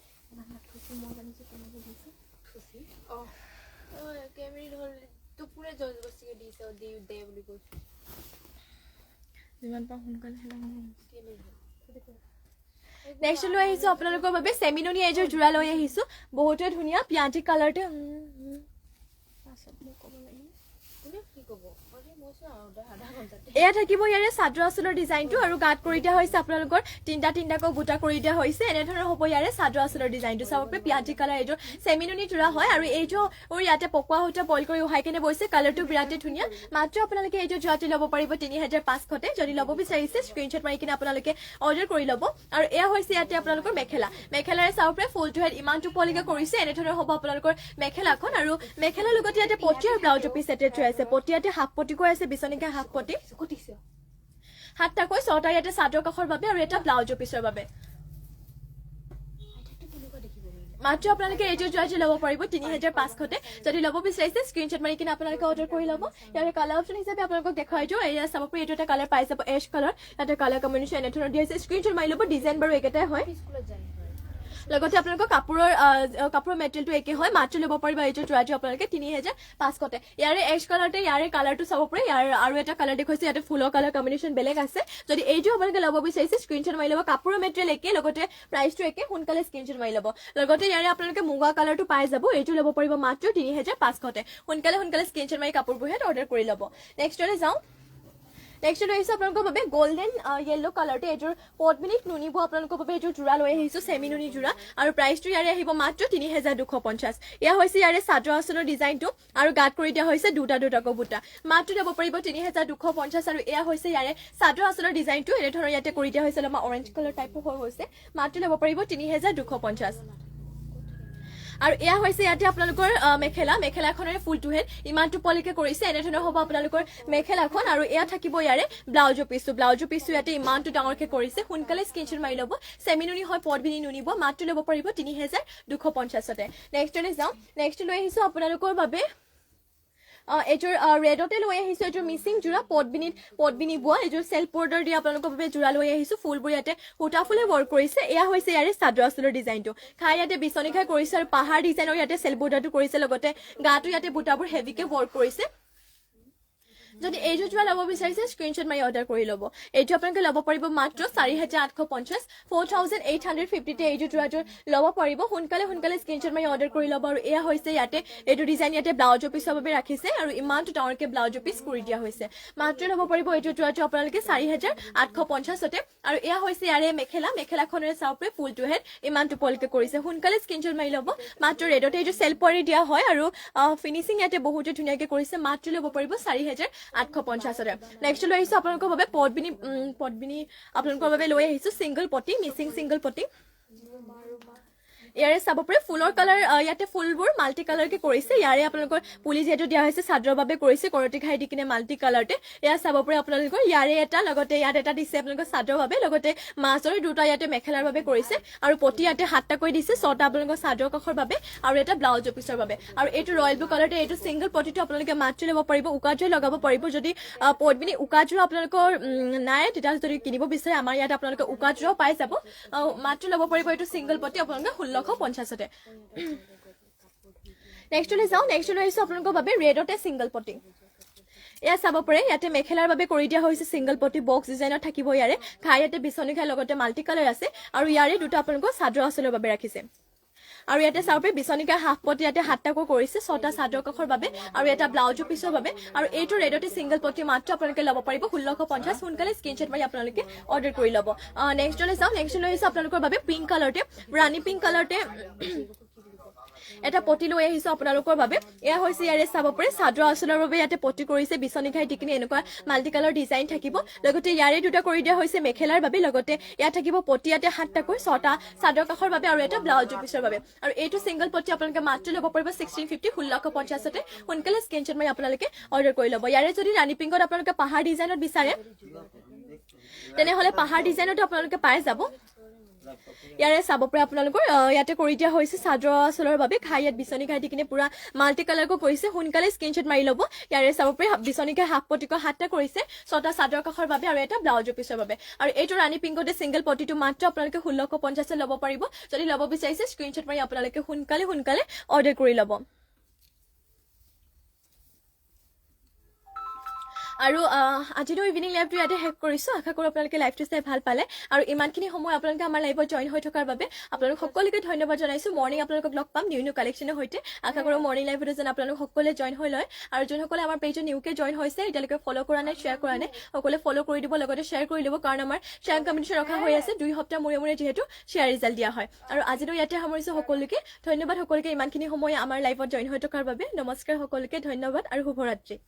যিমান পাওঁ সোনকালে নেক্সট লৈ আহিছো আপোনালোকৰ বাবে চেমিননি এযোৰ যোৰা লৈ আহিছো বহুতে ধুনীয়া পিয়াজি কালাৰতে এয়া থাকিব ইয়াৰে চাদৰ আঁচলৰ ডিজাইনটো আৰু গাত কৰি দিয়া হৈছে আপোনালোকৰ তিনটাকৈ বুটা কৰি দিয়া হৈছে এনেধৰণৰ হ'ব ইয়াৰে চাদৰ আঁচলৰ ডিজাইনটো চাব পাৰে পিয়াজি কালাৰ এইযোৰ চেমিননি যোৰা হয় আৰু এইযোৰ ইয়াতে পকোৱা সূতা বইল কৰি উহাই কেনে বৈছে কালাৰটো বিৰাটেই ধুনীয়া মাত্ৰ আপোনালোকে এইযোৰ যোৰাটো ল'ব পাৰিব 3500তে যদি ল'ব বিচাৰিছে স্ক্ৰীনশ্বট মাৰি কিনে আপোনালোকে অৰ্ডাৰ কৰি ল'ব আৰু এয়া হৈছে ইয়াতে আপোনালোকৰ মেখেলাৰে চাব পাৰে ফুলটো হেড ইমানটো পলিকে কৰিছে এনেধৰণৰ হ'ব আপোনালোকৰ মেখেলাখন আৰু মেখেলাৰ লগতে ইয়াতে পটি আৰু ব্লাউজৰ পিছ এটেচ হৈ আছে পটি ইয়াতে হাফ পটি কৈ আছে বিচনীকে হাফ পটি 7টাকৈ 6টা ইয়াতে চাদৰ কাষৰ বাবে আৰু এটা ব্লাউজৰ পিছৰ বাবে মাত্ৰ আপোনালোকে এইযোৰ যোৰাযোৰ ল'ব পাৰিব 3500তে যদি ল'ব বিচাৰিছে স্ক্ৰীনশ্বট মাৰি কিনে আপোনালোকে অৰ্ডাৰ কৰি ল'ব ইয়াৰে কালাৰ অপশ্যন হিচাপে আপোনালোকক দেখাই দিওঁ এয়া চাব পাৰি এইটো এটা কালাৰ পাই যাব এছ কালাৰ ইয়াতে কালাৰ কম্বিনেশ্যন এনেধৰণৰ দিয়া আছে স্ক্ৰীনশ্বট মাৰি ল'ব ডিজাইন বাৰু একেটাই হয় লগতে আপোনালোকৰ কাপোৰৰ মেটেৰিয়েলটো একে হয় মাত্ৰ ল'ব পাৰিব এইযোৰ যোৰাযোৰ আপোনালোকে 3500তে ইয়াৰে এছ কালাৰতে ইয়াৰে কালাৰটো চাব পাৰে ইয়াৰ আৰু এটা কালাৰ দেখুৱাইছে ইয়াতে ফুলৰ কালাৰ কম্বিনেশ্যন বেলেগ আছে যদি এইযোৰ আপোনালোকে ল'ব বিচাৰিছে স্ক্ৰীনশ্বট মাৰি ল'ব কাপোৰৰ মেটেৰিয়েল একে লগতে প্ৰাইচটো একে সোনকালে স্ক্ৰীনশ্বট মাৰি ল'ব লগতে ইয়াৰে আপোনালোকে মুগা কালাৰটো পাই যাব এইযোৰ ল'ব পাৰিব মাত্ৰ 3500তে সোনকালে স্ক্ৰীনশ্বট মাৰি কাপোৰবোৰ অৰ্ডাৰ কৰি ল'ব নেক্সটলৈ যাওঁ নেক্সট লৈ আহিছো আপোনালোকৰ বাবে গোল্ডেন য়েলো কালাৰতে এইযোৰ পদ্মিনীত নুনিব আপোনালোকৰ বাবে এইযোৰ যোৰা লৈ আহিছো চেমি নুনি যোৰা আৰু প্ৰাইচটো ইয়াৰে আহিব মাত্ৰ 3250 এয়া হৈছে ইয়াৰে চাদৰ আঁচলৰ ডিজাইনটো আৰু গাত কৰি দিয়া হৈছে দুটাকৈ বুটা মাত্ৰ ল'ব পাৰিব 3250 আৰু এয়া হৈছে ইয়াৰে চাদৰ আঁচলৰ ডিজাইনটো এনেধৰণৰ ইয়াতে কৰি দিয়া হৈছে অলপমান অৰেঞ্জ কালাৰ টাইপৰ হৈ হৈছে মাত্ৰ ল'ব পাৰিব 3250 আৰু এয়া হৈছে ইয়াতে আপোনালোকৰ মেখেলাখনৰ ফুলটো হেড ইমানটো পলিকে কৰিছে এনেধৰণৰ হ'ব আপোনালোকৰ মেখেলাখন আৰু এয়া থাকিব ইয়াৰে ব্লাউজৰ পিছটো ইয়াতে ইমানটো ডাঙৰকে কৰিছে সোনকালে স্ক্ৰীনশ্বট মাৰি ল'ব চেমিনুনি হয় পদ্মিনী নুনিব মাত্ৰ ল'ব পাৰিব 3250তে নেক্সট লৈ আহিছো আপোনালোকৰ বাবে এইযোৰ ৰেডতে লৈ আহিছো এইযোৰ মিচিং যোৰা পদ্মিনী বোৱা এইযোৰ চেল্ফ বৰ্ডাৰ দি আপোনালোকৰ বাবে যোৰা লৈ আহিছো ফুলবোৰ ইয়াতে সূতা ফুলে ৱৰ্ক কৰিছে এয়া হৈছে ইয়াৰে চাদৰ আঁচলৰ ডিজাইনটো খাই ইয়াতে বিচনী খাই কৰিছে আৰু পাহাৰ ডিজাইনৰ ইয়াতে চেল্ফ বৰ্ডাৰটো কৰিছে লগতে গাটো ইয়াতে বুটাবোৰ হেভিকে ৱৰ্ক কৰিছে যদি এইযোৰ যোৰা ল'ব বিচাৰিছে স্ক্ৰীনশ্বট মাৰি অৰ্ডাৰ কৰি ল'ব এইটো আপোনালোকে ল'ব পাৰিব মাত্ৰ 4850 4850তে এইযোৰ যোৰাযোৰ ল'ব পাৰিব সোনকালে স্ক্ৰীনশ্বট মাৰি অৰ্ডাৰ কৰি ল'ব আৰু এয়া হৈছে ইয়াতে এইটো ডিজাইন ইয়াতে ব্লাউজৰ পিছৰ বাবে ৰাখিছে আৰু ইমানটো ডাঙৰকে ব্লাউজৰ পিছ কৰি দিয়া হৈছে মাত্ৰ ল'ব পাৰিব এইটো যোৰাযোৰ আপোনালোকে 4850তে আৰু এয়া হৈছে ইয়াৰে মেখেলাখনেৰে চাওপৰে ফুলটো হেড ইমানটো পলিকে কৰিছে সোনকালে স্ক্ৰীনশ্বট মাৰি ল'ব মাত্ৰ ৰেডতে এইটো চেল্ফ কৰি দিয়া হয় আৰু ফিনিচিং ইয়াতে বহুতে ধুনীয়াকে কৰিছে মাত্ৰ ল'ব পাৰিব 4000 850তে নেক্সট লৈ আহিছো আপোনালোকৰ বাবে পদ্মিনী আপোনালোকৰ বাবে লৈ আহিছো সিংগল পটি মিচিং সিংগল পটি ইয়াৰে চাব পাৰে ফুলৰ কালাৰ ইয়াতে ফুলবোৰ মাল্টি কালাৰকে কৰিছে ইয়াৰে আপোনালোকৰ পুলি যেটো দিয়া হৈছে চাদৰৰ বাবে কৰিছে কৰটি খাই দি কিনে মাল্টি কালাৰতে এয়া চাব পাৰে আপোনালোকৰ ইয়াৰে এটা লগতে ইয়াত এটা দিছে আপোনালোকৰ চাদৰৰ বাবে লগতে মাজৰ দুটা ইয়াতে মেখেলাৰ বাবে কৰিছে আৰু পটি ইয়াতে 7টা কৈ দিছে 6টা আপোনালোকৰ চাদৰ কাখৰ বাবে আৰু এটা ব্লাউজ পিছৰ বাবে আৰু এইটো ৰয়েল ব্লু কালাৰতে এইটো সিংগল পটিটো আপোনালোকে মাত্ৰ ল'ব পাৰিব উকাজৈ লগাব পাৰিব যদি পদ্মিনী উকাজৈ আপোনালোকৰ নাই তেতিয়া যদি কিনিব বিচাৰে আমাৰ ইয়াত আপোনালোকে উকাজৈ পাই যাব মাত্ৰ ল'ব পাৰিব এইটো সিংগল পটি আপোনালোকে 1650তে নেক্সট লৈ যাও নেক্সট লৈ আহিছো আপোনালোকৰ বাবে ৰেডতে সিংগল পটি এয়া চাব পাৰে ইয়াতে মেখেলাৰ বাবে কৰি দিয়া হৈছে সিংগল পটি বক্স ডিজাইনত থাকিব ইয়াৰে খাই ইয়াতে বিচনী খাই লগতে মাল্টি কালাৰ আছে আৰু ইয়াৰে দুটা আপোনালোকৰ চাদৰ আঁচলৰ বাবে ৰাখিছে আৰু ইয়াতে চাব পাৰে বিচনীকা হাফ পটি ইয়াতে 7টাকৈ কৰিছে 6টা চাদৰ কাখৰ বাবে আৰু এটা ব্লাউজ পিছৰ বাবে আৰু এইটো ৰেডতে সিংগল পটি মাত্ৰ আপোনালোকে ল'ব পাৰিব 1650 সোনকালে স্ক্ৰীনশ্বট মাৰি আপোনালোকে অৰ্ডাৰ কৰি ল'ব নেক্সট লৈ যাও নেক্সট লৈ আহিছো আপোনালোকৰ বাবে পিংক কালাৰতে ৰাণী পিংক কালাৰতে এটা পটি লৈ আহিছো আপোনালোকৰ বাবে এয়া হৈছে ইয়াৰে চাব পাৰে চাদৰ আঁচলৰ বাবে ইয়াতে পটি কৰিছে বিচনী খাই টিকিনি এনেকুৱা মাল্টি কালাৰ ডিজাইন থাকিব লগতে ইয়াৰে দুটা কৰি দিয়া হৈছে মেখেলাৰ বাবে লগতে ইয়াত থাকিব পটি ইয়াতে 7টাকৈ 6টা চাদৰ কাখৰ বাবে আৰু এটা ব্লাউজ পিছৰ বাবে আৰু এইটো সিংগল পটি আপোনালোকে মাত্ৰ ল'ব পাৰিব 1650 1650তে সোনকালে স্ক্ৰীনশ্বট মাৰি আপোনালোকে অৰ্ডাৰ কৰি ল'ব ইয়াৰে যদি ৰাণী পিংকত আপোনালোকে পাহাৰ ডিজাইনত বিচাৰে তেনেহলে পাহাৰ ডিজাইনতো আপোনালোকে পাই যাব ইয়াৰে চাব পাৰে আপোনালোকৰ ইয়াতে কৰি দিয়া হৈছে চাদৰ আঁচলৰ বাবে খাই ইয়াত বিচনী খাই দি কিনে পুৰা মাল্টি কালাৰকো কৰিছে সোনকালে স্ক্ৰীনশ্বট মাৰি ল'ব ইয়াৰে চাব পাৰে বিচনী খাই হাফ পটিকৈ 7টা কৰিছে 6টা চাদৰ কাখৰ বাবে আৰু এটা ব্লাউজ পিছৰ বাবে আৰু এইটো ৰাণী পিংকতে সিংগল পটিটো মাত্ৰ আপোনালোকে 1650 ল'ব পাৰিব যদি ল'ব বিচাৰিছে স্ক্ৰীনশ্বট মাৰি আপোনালোকে সোনকালে অৰ্ডাৰ কৰি ল'ব আৰু আজিৰ ইভিনিং লাইভটো ইয়াতে শেষ কৰিছো আশা কৰো আপোনালোকে লাইভটো চাই ভাল পালে আৰু ইমানখিনি সময় আপোনালোকে আমাৰ লাইভত জয়েন হৈ থকাৰ বাবে আপোনালোক সকলোকে ধন্যবাদ জনাইছো মৰ্নিং আপোনালোকক লগ পাম নিউ কালেকশ্যনৰ সৈতে আশা কৰো মৰ্নিং লাইভটো যেন আপোনালোক সকলোৱে জয়েন হৈ লয় আৰু যোনসকলে আমাৰ পেজত নিউকে জয়েন হৈছে এতিয়ালৈকে ফলো কৰা নাই শ্বেয়াৰ কৰা নাই সকলোৱে ফলো কৰি দিব লগতে শ্বেয়াৰ কৰি দিব কাৰণ আমাৰ শ্বেয়াৰ কম্পিটিশ্যন ৰখা হৈ আছে 2 সপ্তাহ মূৰে যিহেতু শ্বেয়াৰ ৰিজাল্ট দিয়া হয় আৰু আজিলৈ ইয়াতে সামৰিছো সকলোকে ধন্যবাদ সকলোকে ইমানখিনি সময় আমাৰ লাইভত জয়েন হৈ থকাৰ বাবে নমস্কাৰ সকলোকে ধন্যবাদ আৰু শুভৰাত্ৰি